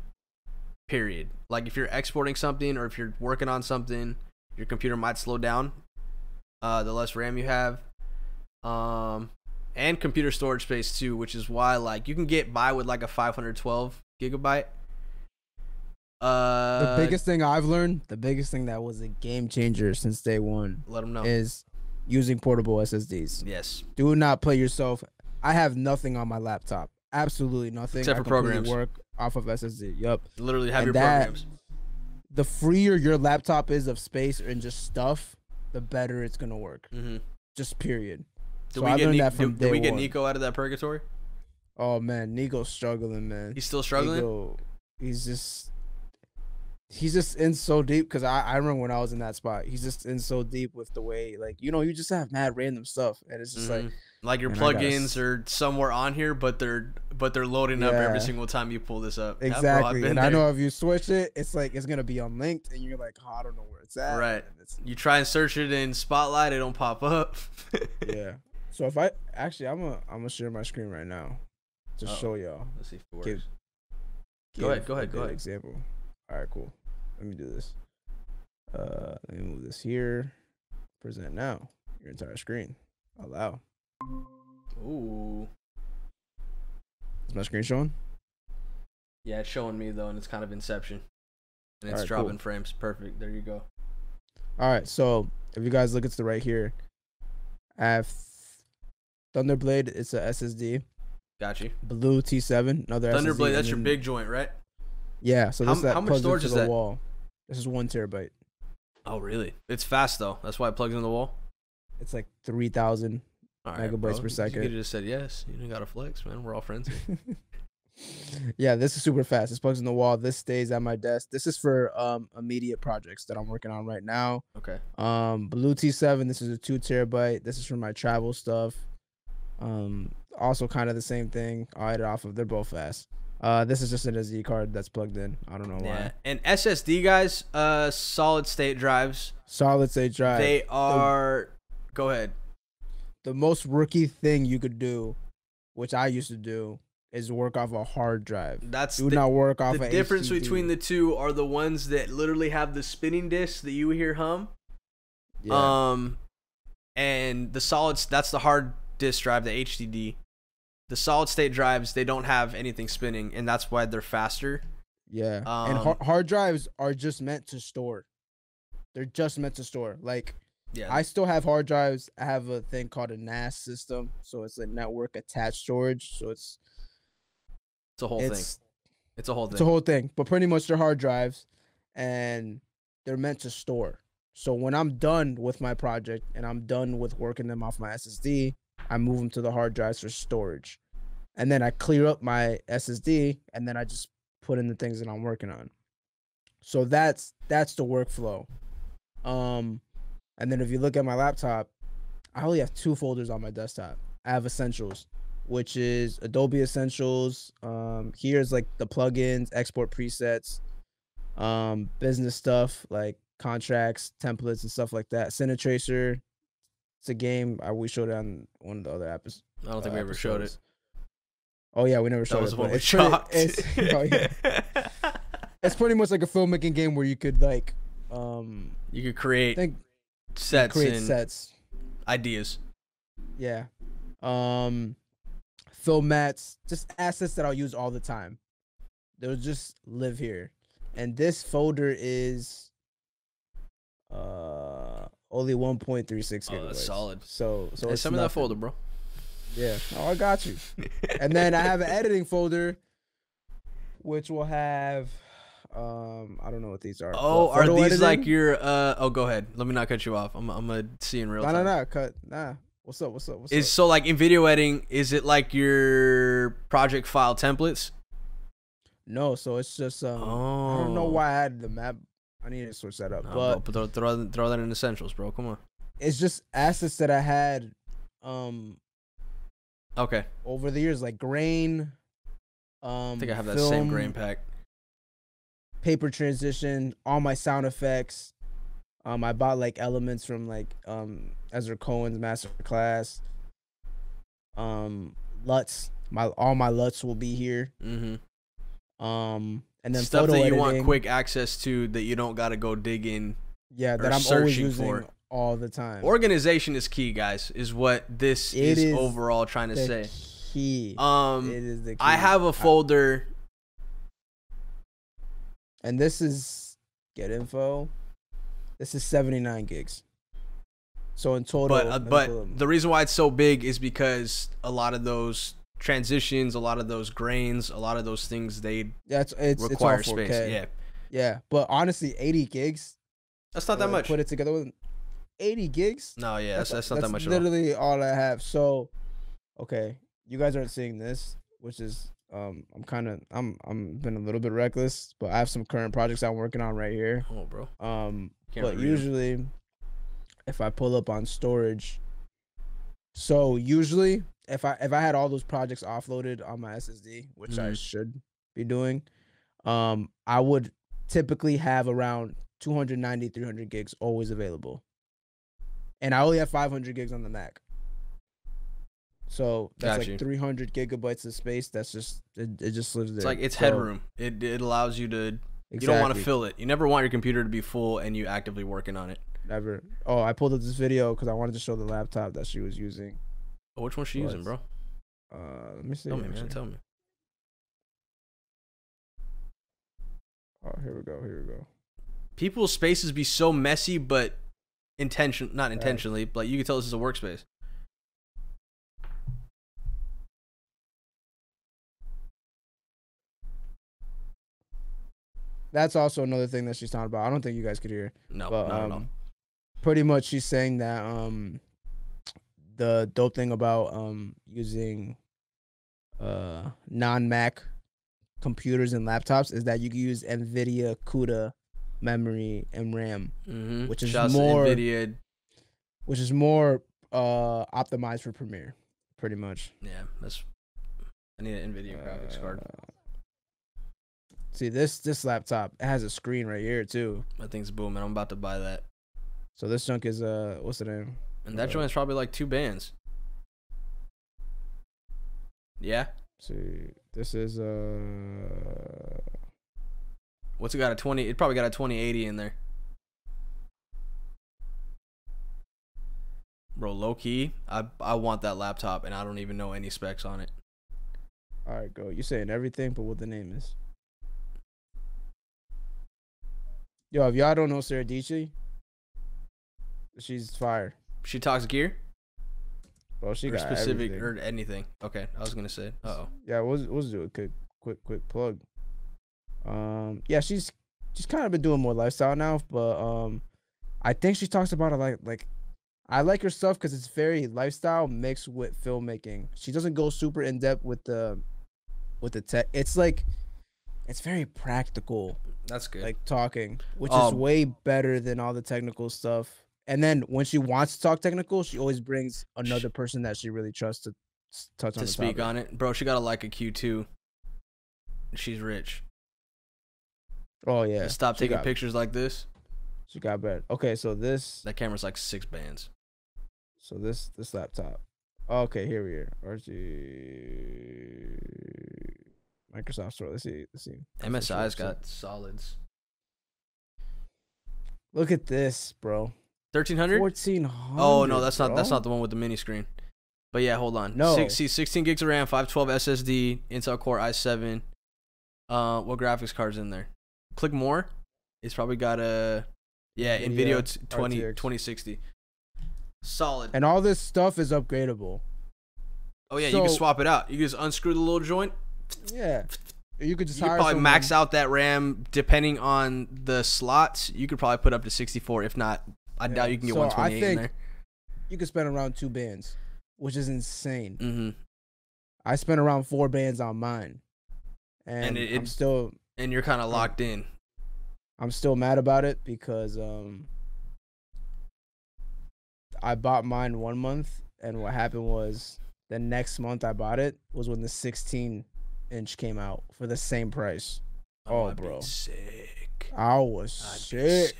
period. Like if you're exporting something or if you're working on something, your computer might slow down the less RAM you have. And computer storage space too, which is why like you can get by with like a 512 gigabyte. The biggest thing I've learned, the biggest thing that was a game changer since day one, let them know, is using portable SSDs. Yes. Do not play yourself. I have nothing on my laptop, absolutely nothing except for programs. Work off of SSD. Yup. Literally have your programs. The freer your laptop is of space and just stuff, the better it's gonna work. Just period. Did we get Nico out of that purgatory? Oh man, Nico's struggling, man. He's still struggling. He's just in so deep, because I remember when I was in that spot. He's just in so deep with the way, like, you just have mad random stuff, and it's just like your plugins are somewhere on here, but they're loading up every single time you pull this up. Exactly, and I know if you switch it, it's like it's gonna be unlinked, and you're like, oh, I don't know where it's at. Right. You try and search it in Spotlight, it don't pop up. Yeah. So if I'm gonna share my screen right now to show y'all. Let's see if it works. Go ahead. Example. All right, cool. Let me do this. Let me move this here. Present now. Your entire screen. Allow. Ooh. Is my screen showing? Yeah, it's showing me though, and it's kind of Inception. And it's dropping frames. Perfect. There you go. All right. So if you guys look at the right here, I have Thunderblade. It's a SSD. Got you. Blue T7. Another Thunderblade. SSD, That's your big joint, right? Yeah. So this how much storage is that? Wall. This is 1 terabyte. Oh, really? It's fast though. That's why it plugs in the wall. It's like 3,000 All right, megabytes bro. per You could second. have just said yes. You didn't got to flex, man. We're all friends here. Yeah, this is super fast. This plugs in the wall. This stays at my desk. This is for immediate projects that I'm working on right now. Okay. Bluetooth 7. This is a 2 terabyte. This is for my travel stuff. Also kind of the same thing. I'll edit off of. They're both fast. This is just an SD card that's plugged in. I don't know why. Yeah. And SSD guys, solid state drives. Solid state drive. They are. Go ahead. The most rookie thing you could do, which I used to do, is work off a hard drive. Do not work off the difference between the two are the ones that literally have the spinning disc that you hear hum. Yeah. And the solids, that's the hard disk drive, the HDD. The solid state drives, they don't have anything spinning, and that's why they're faster. Yeah. And hard drives are just meant to store. They're just meant to store. Like, yeah. I still have hard drives. I have a thing called a NAS system, so it's a network attached storage. So it's a whole thing. It's a whole thing. It's a whole thing. But pretty much they're hard drives, and they're meant to store. So when I'm done with my project and I'm done with working them off my SSD, I move them to the hard drives for storage. And then I clear up my SSD, and then I just put in the things that I'm working on. So that's the workflow. And then if you look at my laptop, I only have 2 folders on my desktop. I have Essentials, which is Adobe Essentials. Here's like the plugins, export presets, business stuff like contracts, templates, and stuff like that. Cinetracer. It's a game we showed it on one of the other apps. I don't think we ever showed it. Oh yeah, we never showed it. That was shocked. It's pretty much like a filmmaking game where you could like you could create sets, ideas. Yeah. Film mats, just assets that I'll use all the time. They'll just live here. And this folder is only 1.36 gigabytes. Oh, that's solid. So hey, send me that folder, bro. Yeah. Oh, I got you. And then I have an editing folder, which will have I don't know what these are. Oh, are these editing? Like your oh, go ahead. Let me not cut you off. I'm gonna see in real time. Nah. What's up? So like in video editing, is it like your project file templates? No, so it's just I don't know why I had the map. I need to switch that up. But throw that in Essentials, bro. Come on. It's just assets that I had okay. over the years, like grain. I think I have that same grain pack. Paper transition, all my sound effects. I bought like elements from like Ezra Cohen's masterclass. LUTs. All my LUTs will be here. Mm-hmm. And then stuff photo that you editing, want quick access to that you don't gotta go dig in. Yeah, that I'm always using all the time. Organization is key, guys, is what this is overall trying to say. Key. It is the key. I have a folder. And this is get info. This is 79 gigs. So in total, but the reason why it's so big is because a lot of those transitions, a lot of those grains, a lot of those things require it's space. Yeah. But honestly, 80 gigs. That's not that much. Put it together with 80 gigs. No, yeah, that's not that much. Literally all I have. So, okay, you guys aren't seeing this, which is I'm been a little bit reckless, but I have some current projects I'm working on right here. Oh, bro. But usually, if I pull up on storage, so usually if I had all those projects offloaded on my SSD, which I should be doing, I would typically have around 290, 300 gigs always available. And I only have 500 gigs on the Mac. So that's like 300 gigabytes of space. That's just it just lives there. It's like it's headroom. It allows you to. You don't want to fill it. You never want your computer to be full and you actively working on it. Never. Oh, I pulled up this video because I wanted to show the laptop that she was using. Oh, which one's she using, bro? Let me see. Tell me, man. Tell me. Oh, here we go. People's spaces be so messy, but not intentionally, but you can tell this is a workspace. That's also another thing that she's talking about. I don't think you guys could hear. No, but, not at all. Pretty much she's saying that the dope thing about using non-Mac computers and laptops is that you can use NVIDIA CUDA memory and RAM, which is Shouts to more NVIDIA. which is more optimized for Premiere, pretty much. Yeah, I need an NVIDIA graphics card. See this laptop, it has a screen right here too. That thing's booming. I'm about to buy that. So this junk is what's the name? And that joint's probably like 2 bands. Yeah. See, this is What's it got? It probably got a 2080 in there. Bro, low key, I want that laptop, and I don't even know any specs on it. All right, go. You're saying everything, but what the name is? Yo, if y'all don't know Sarah Dici, she's fire. She talks gear? Bro, she got specific everything. or anything. Okay, I was gonna say. Yeah, we'll do a quick plug. Yeah, she's kind of been doing more lifestyle now, but I think she talks about it like I like her stuff because it's very lifestyle mixed with filmmaking. She doesn't go super in depth with the tech. It's like it's very practical. That's good. Like talking, which is way better than all the technical stuff. And then when she wants to talk technical, she always brings another person that she really trusts to touch on the speak topic. on it. Bro, she got a Leica Q2. She's rich. Oh yeah. Stop taking pictures like this. She got better. Okay, so that camera's like 6 bands. So this laptop. Okay, here we are. RG Microsoft Store. Let's see. MSI's got solids. Look at this, bro. 1300? 1400. Oh no, that's not the one with the mini screen. But yeah, hold on. No. 16 gigs of RAM, 512 SSD, Intel Core i7. What graphics card's in there? Click more. It's probably got a NVIDIA 2060. Solid. And all this stuff is upgradable. Oh yeah, you can swap it out. You can just unscrew the little joint. Yeah. You could just probably max out that RAM depending on the slots. You could probably put up to 64. If not, I doubt you can get 128 in there. You could spend around 2 bands, which is insane. Mm-hmm. I spent around 4 bands on mine, and I'm still. And you're kind of locked in. I'm still mad about it because I bought mine 1 month, and what happened was the next month I bought it was when the 16-inch came out for the same price. Oh, bro. Sick. I was sick.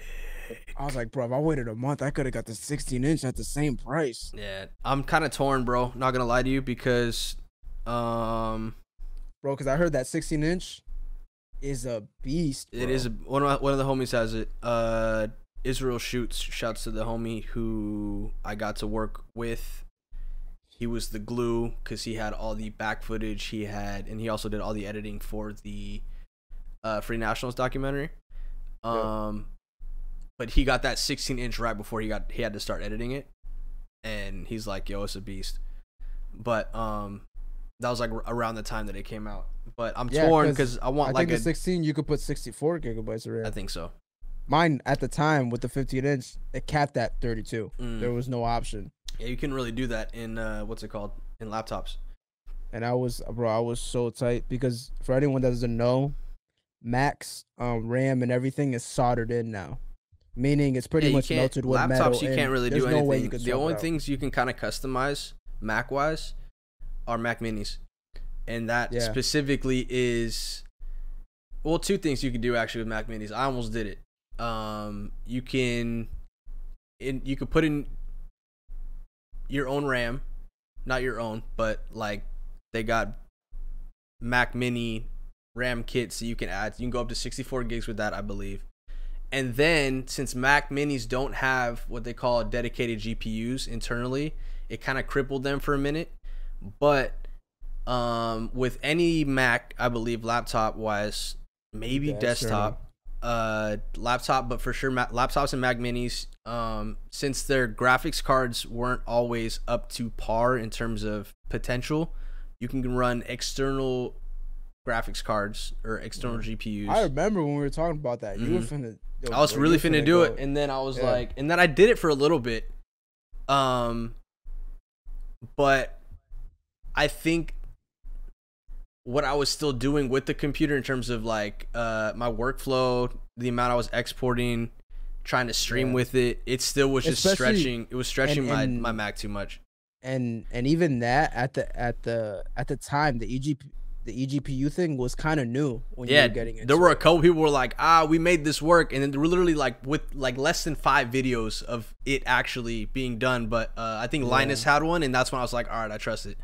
I was like, bro, if I waited a month, I could have got the 16-inch at the same price. Yeah, I'm kind of torn, bro. Not gonna lie to you because, bro, because I heard that 16-inch is a beast. Bro. It is. One of the homies has it. Israel shouts to the homie who I got to work with. He was the glue because he had all the back footage and he also did all the editing for the Free Nationals documentary. Yep. But he got that 16-inch right before he had to start editing it, and he's like, "Yo, it's a beast." But that was like around the time that it came out. But I'm torn because I think the 16 you could put 64 gigabytes of RAM. I think so. Mine at the time with the 15-inch, it capped at 32. There was no option. Yeah, you couldn't really do that in what's it called, in laptops. And I was so tight because for anyone that doesn't know, Mac's RAM and everything is soldered in now. Meaning it's pretty much melted with metal. Laptops, you can't really do anything. No way you can the only things you can kind of customize Mac-wise are Mac Minis. And that specifically is, well, 2 things you can do actually with Mac Minis. I almost did it. You can put in your own RAM, not your own, but like they got Mac Mini RAM kits so you can add. You can go up to 64 gigs with that, I believe. And then since Mac Minis don't have what they call dedicated GPUs internally, it kind of crippled them for a minute. But with any Mac, I believe laptop wise, maybe desktop, laptop, but for sure laptops and Mac Minis, since their graphics cards weren't always up to par in terms of potential, you can run external graphics cards or external GPUs. I remember when we were talking about that. You were finna. I was really finna do it, and then I was like, and then I did it for a little bit. But I think what I was still doing with the computer in terms of like my workflow, the amount I was exporting, trying to stream with it, it still was just stretching. It was stretching my Mac too much. And even that at the time, the eGPU thing was kind of new when you were getting into there were a couple people who were like, we made this work, and then there were literally like with like less than 5 videos of it actually being done. But I think Linus had one, and that's when I was like, all right, I trust it.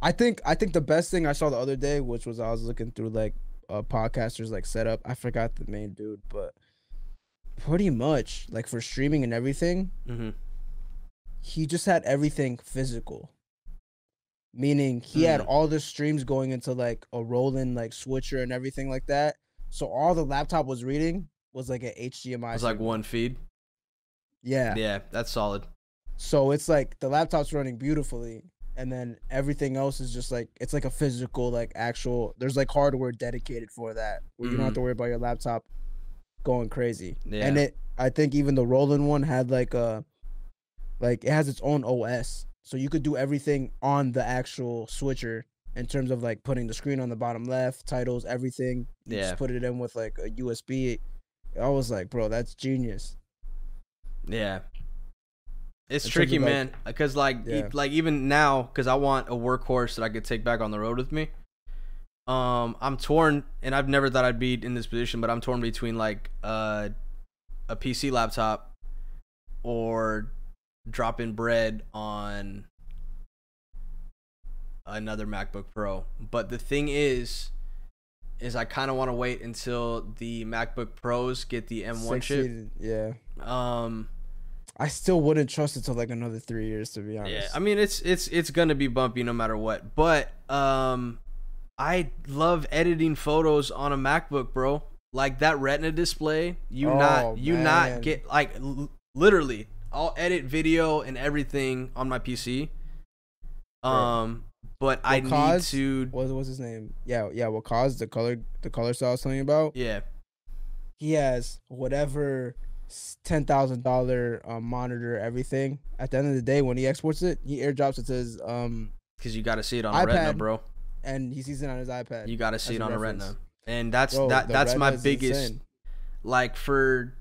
I think the best thing I saw the other day, which was I was looking through like podcasters like setup. I forgot the main dude, but pretty much like for streaming and everything, he just had everything physical. Meaning he had all the streams going into like a rolling like switcher and everything like that. So all the laptop was reading was like an HDMI. It was like one feed. Yeah. Yeah, that's solid. So it's like the laptop's running beautifully, and then everything else is just like it's like a physical like actual. There's like hardware dedicated for that, where you don't have to worry about your laptop going crazy. Yeah. And I think even the rolling one had like it has its own OS. So you could do everything on the actual switcher in terms of like putting the screen on the bottom left, titles, everything. You just put it in with like a USB. I was like, bro, that's genius. Yeah. It's tricky, man, because like even now, because I want a workhorse that I could take back on the road with me. I'm torn, and I've never thought I'd be in this position, but I'm torn between like a PC laptop or dropping bread on another MacBook Pro. But the thing is I kind of want to wait until the MacBook Pros get the M1 chip. Yeah. I still wouldn't trust it till like another 3 years, to be honest. Yeah, I mean it's gonna be bumpy no matter what. But I love editing photos on a MacBook, bro. Like that Retina display, not get like literally. I'll edit video and everything on my PC. But I need to. What's his name? Yeah. Waqaz, the color style I was telling you about. Yeah. He has whatever $10,000 monitor, everything. At the end of the day, when he exports it, he airdrops it to his because you got to see it on iPad, a Retina, bro. And he sees it on his iPad. You got to see it on a Retina, and that's my biggest insane. Like for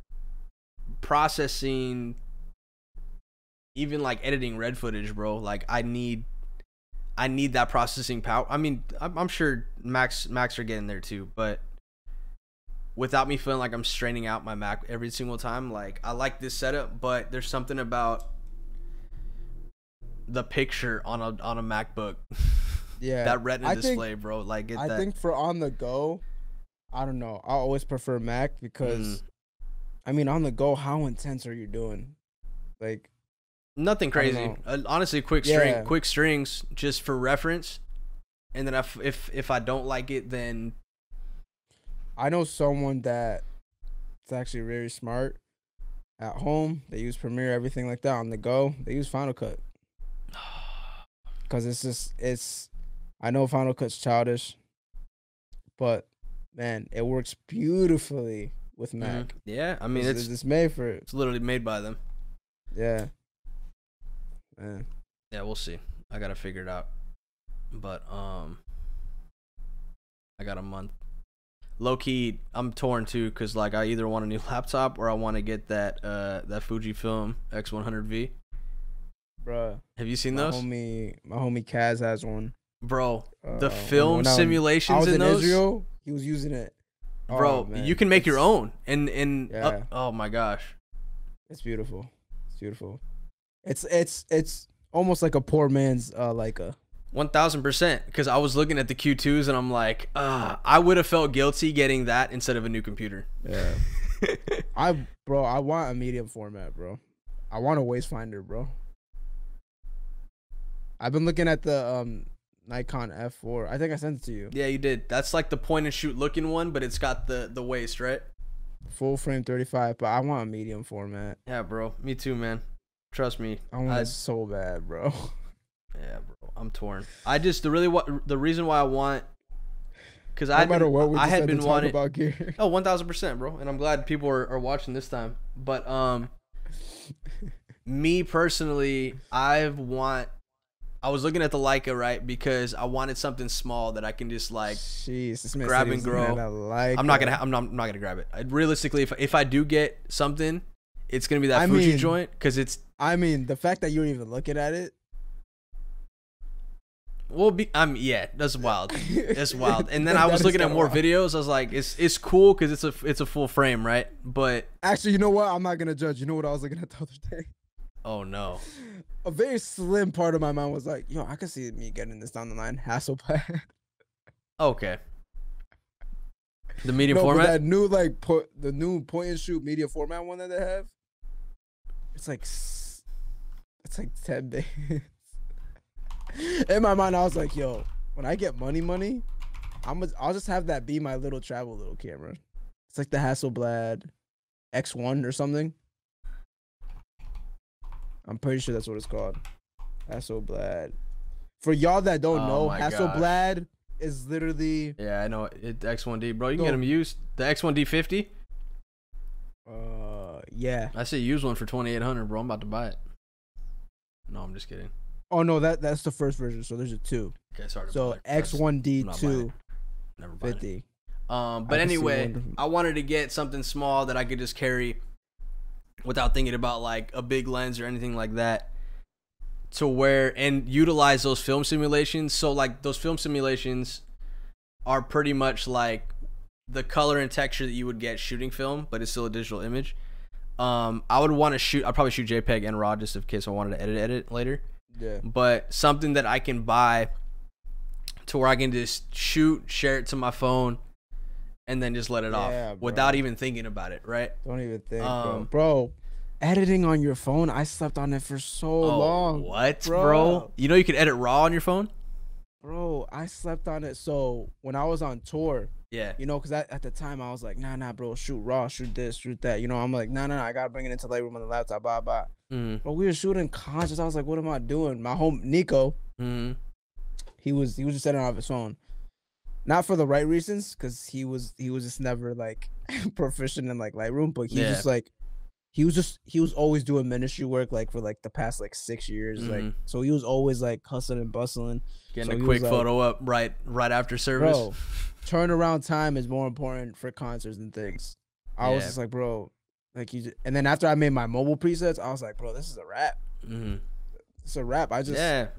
processing. Even like editing red footage, bro. Like I need that processing power. I mean, I'm sure Macs are getting there too, but without me feeling like I'm straining out my Mac every single time, like I like this setup, but there's something about the picture on a MacBook. Yeah, that Retina display, bro. Like I think for on the go, I don't know. I always prefer Mac because, I mean, on the go, how intense are you doing? Like. Nothing crazy. Honestly, quick strings just for reference. And then if I don't like it, then I know someone that's actually very smart. At home, they use Premiere, everything like that. On the go, they use Final Cut. Because it's I know Final Cut's childish, but man, it works beautifully with Mac. Yeah, I mean it's made for it. It's literally made by them. Yeah. Man. Yeah, we'll see. I gotta figure it out. But I got a month. Low key, I'm torn too, cause like I either want a new laptop or I want to get that Fujifilm X100V. Bruh, have you seen those? My homie Kaz has one. Bro, the film simulations in those. Israel, he was using it. Bro, you can make your own, and oh my gosh, it's beautiful. It's beautiful. It's almost like a poor man's Leica. 1000%. Because I was looking at the Q2s and I'm like, I would have felt guilty getting that instead of a new computer. Yeah. I want a medium format, bro. I want a Wastefinder, bro. I've been looking at the Nikon F4. I think I sent it to you. Yeah, you did. That's like the point and shoot looking one, but it's got the waist, right? Full frame 35, but I want a medium format. Yeah, bro. Me too, man. Trust me. I want it so bad, bro. Yeah, bro. I'm torn. I just the reason why I want, because I had been wanting about gear. Oh, 1000%, bro. And I'm glad people are watching this time. But Me personally, I was looking at the Leica, right, because I wanted something small that I can just like Jeez, this man grab said and he's looking grow. at a Leica. I'm not gonna grab it. Realistically, if I do get something, it's gonna be that Fuji joint because it's. I mean, the fact that you're even looking at it. Yeah, that's wild. That's wild. And then I was looking at more videos. I was like, it's cool because it's a full frame, right? But actually, you know what? I'm not gonna judge. You know what I was looking at the other day? Oh no. A very slim part of my mind was like, yo, I could see me getting this down the line. Hasselblad. Okay. The medium format? That new the new point and shoot media format one that they have. It's like 10 days. In my mind, I was like, yo, when I get money, I'll just have that be my little travel camera. It's like the Hasselblad X1 or something. I'm pretty sure that's what it's called. Hasselblad. For y'all that don't know, Hasselblad is literally. Yeah, I know it. X1D, bro. You can get them used. The X1D 50. Yeah. I see a used one for 2,800, bro. I'm about to buy it. No, I'm just kidding. Oh no, that's the first version. So there's a 2. Okay, sorry. So X1D 2. Never bought 50. It. But anyway, I wanted to get something small that I could just carry without thinking about like a big lens or anything like that, to where and utilize those film simulations. So like those film simulations are pretty much like the color and texture that you would get shooting film, but it's still a digital image. I'd probably shoot JPEG and RAW just in case I wanted to edit later. Yeah. But something that I can buy to where I can just shoot, share it to my phone, and then just let it off without even thinking about it, right? Don't even think, bro. Editing on your phone, I slept on it for so long. What, bro? You know you can edit RAW on your phone? Bro, I slept on it. So when I was on tour, you know, because at the time I was like, nah, bro, shoot RAW, shoot this, shoot that. You know, I'm like, nah, I gotta bring it into Lightroom on the laptop, blah. But we were shooting conscious. I was like, what am I doing? My home Nico, he was just setting off his phone, not for the right reasons, because he was just never like proficient in like Lightroom, but he just like he was always doing ministry work like for like the past like 6 years, like so he was always like hustling and bustling, getting a quick photo up right after service. Bro, turnaround time is more important for concerts and things. I was just like, bro. Like and then after I made my mobile presets, I was like, bro, this is a wrap. It's a wrap. I just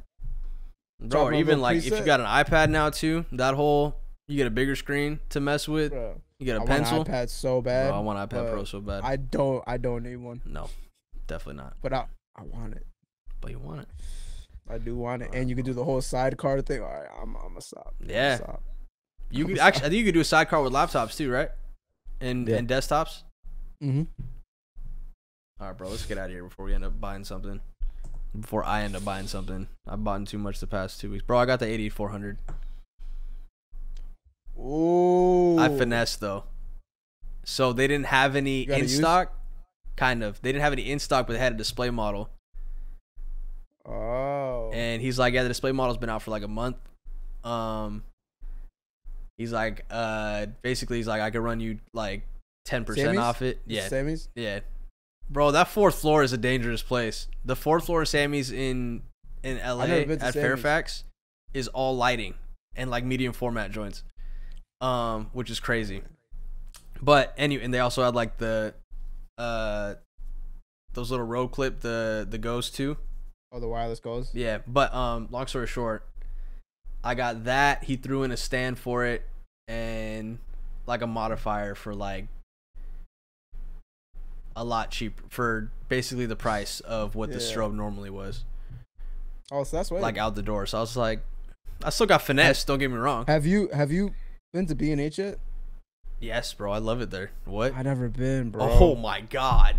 bro, or even like if you got an iPad now too, you get a bigger screen to mess with. Bro, you get a pencil. I want an iPad so bad. Bro, I want iPad Pro so bad. I don't need one. No, definitely not. But I want it. But you want it. I do want it, and you can do the whole sidecar thing. All right, I'm gonna stop. Yeah. You could actually, I think you could do a sidecar with laptops too, right? And desktops. All right, bro. Let's get out of here before we end up buying something. Before I end up buying something, I've bought too much the past 2 weeks, bro. I got the 8400. Ooh. I finessed though. So they didn't have any in stock. Kind of. They didn't have any in stock, but they had a display model. Oh. And he's like, yeah, the display model's been out for like a month. He's like, basically, he's like, I could run you like 10% off it. Yeah. Sammy's? Yeah. Bro, that 4th floor is a dangerous place. The 4th floor of Sammy's in LA at Fairfax is all lighting and like medium format joints. Which is crazy. But anyway, and they also had like the those little Rode clip, the Ghost too. Oh, the wireless Ghost? Yeah, but long story short, I got that. He threw in a stand for it and like a modifier for like a lot cheaper, for basically the price of what the strobe normally was. Oh, so that's what like out the door. So I was like, I still got finesse, don't get me wrong. Have you been to B&H yet? Yes, bro. I love it there. What? I never been, bro. Oh my god.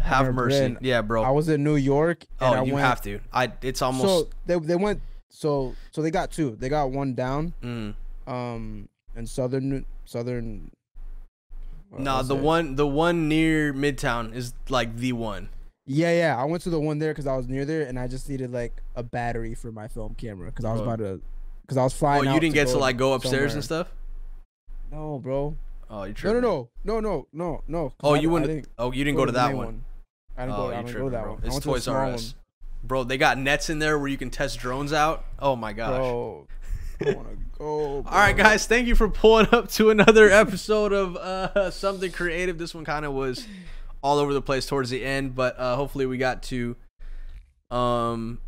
Have mercy. Been. Yeah, bro. I was in New York. And you have to. It's almost. So they went. So they got 2. They got one down. And southern. No, the one near Midtown is like the one. Yeah. I went to the one there because I was near there, and I just needed like a battery for my film camera because I was about to. Because I was flying. Oh, you didn't get to like go upstairs and stuff? No, bro. Oh, you tripping. No. Oh, you wouldn't. Oh, you didn't go to that one. I didn't go that bro. one. It's Toys R Us. Bro, they got nets in there where you can test drones out. Oh my gosh. Bro, I want to go. Bro. All right, guys. Thank you for pulling up to another episode of Something Creative. This one kind of was all over the place towards the end, but hopefully we got to help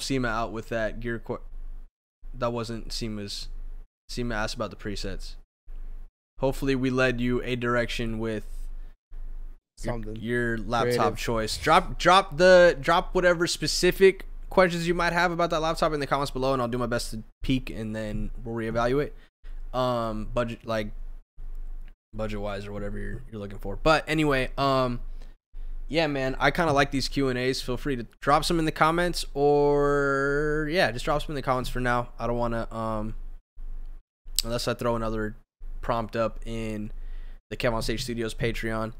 Seema out with that gear. That wasn't Seema's. Seema asked about the presets. Hopefully we led you a direction with your laptop choice. Drop whatever specific questions you might have about that laptop in the comments below, and I'll do my best to peek, and then we'll reevaluate. Budget wise or whatever you're looking for. But anyway, yeah, man, I kind of like these Q&As. Feel free to drop some in the comments, or yeah, just drop some in the comments for now. I don't want to unless I throw another prompt up in the Kev on Stage Studios Patreon.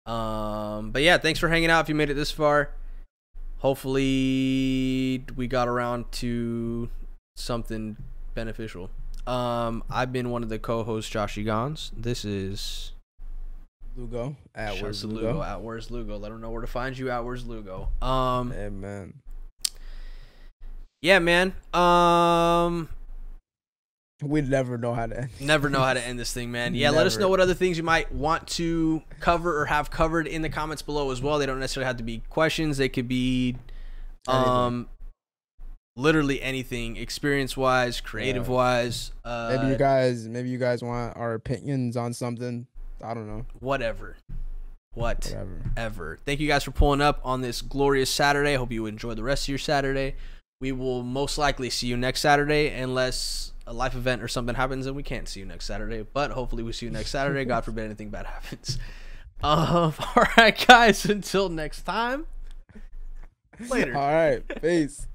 But yeah, thanks for hanging out if you made it this far. Hopefully we got around to something beneficial. I've been one of the co-hosts, Josh Egons. This is Lugo at Where's Lugo. At Where's Lugo. Let them know where to find you at Where's Lugo. Hey, man. Yeah, man. We never know how to end this thing, man. Yeah, let us know what other things you might want to cover or have covered in the comments below as well. They don't necessarily have to be questions. They could be literally anything, experience wise, creative wise. Maybe you guys want our opinions on something. I don't know. Whatever. Thank you guys for pulling up on this glorious Saturday. Hope you enjoy the rest of your Saturday. We will most likely see you next Saturday unless a life event or something happens and we can't see you next Saturday. But hopefully we see you next Saturday. God forbid anything bad happens. All right, guys. Until next time. Later. All right. Peace.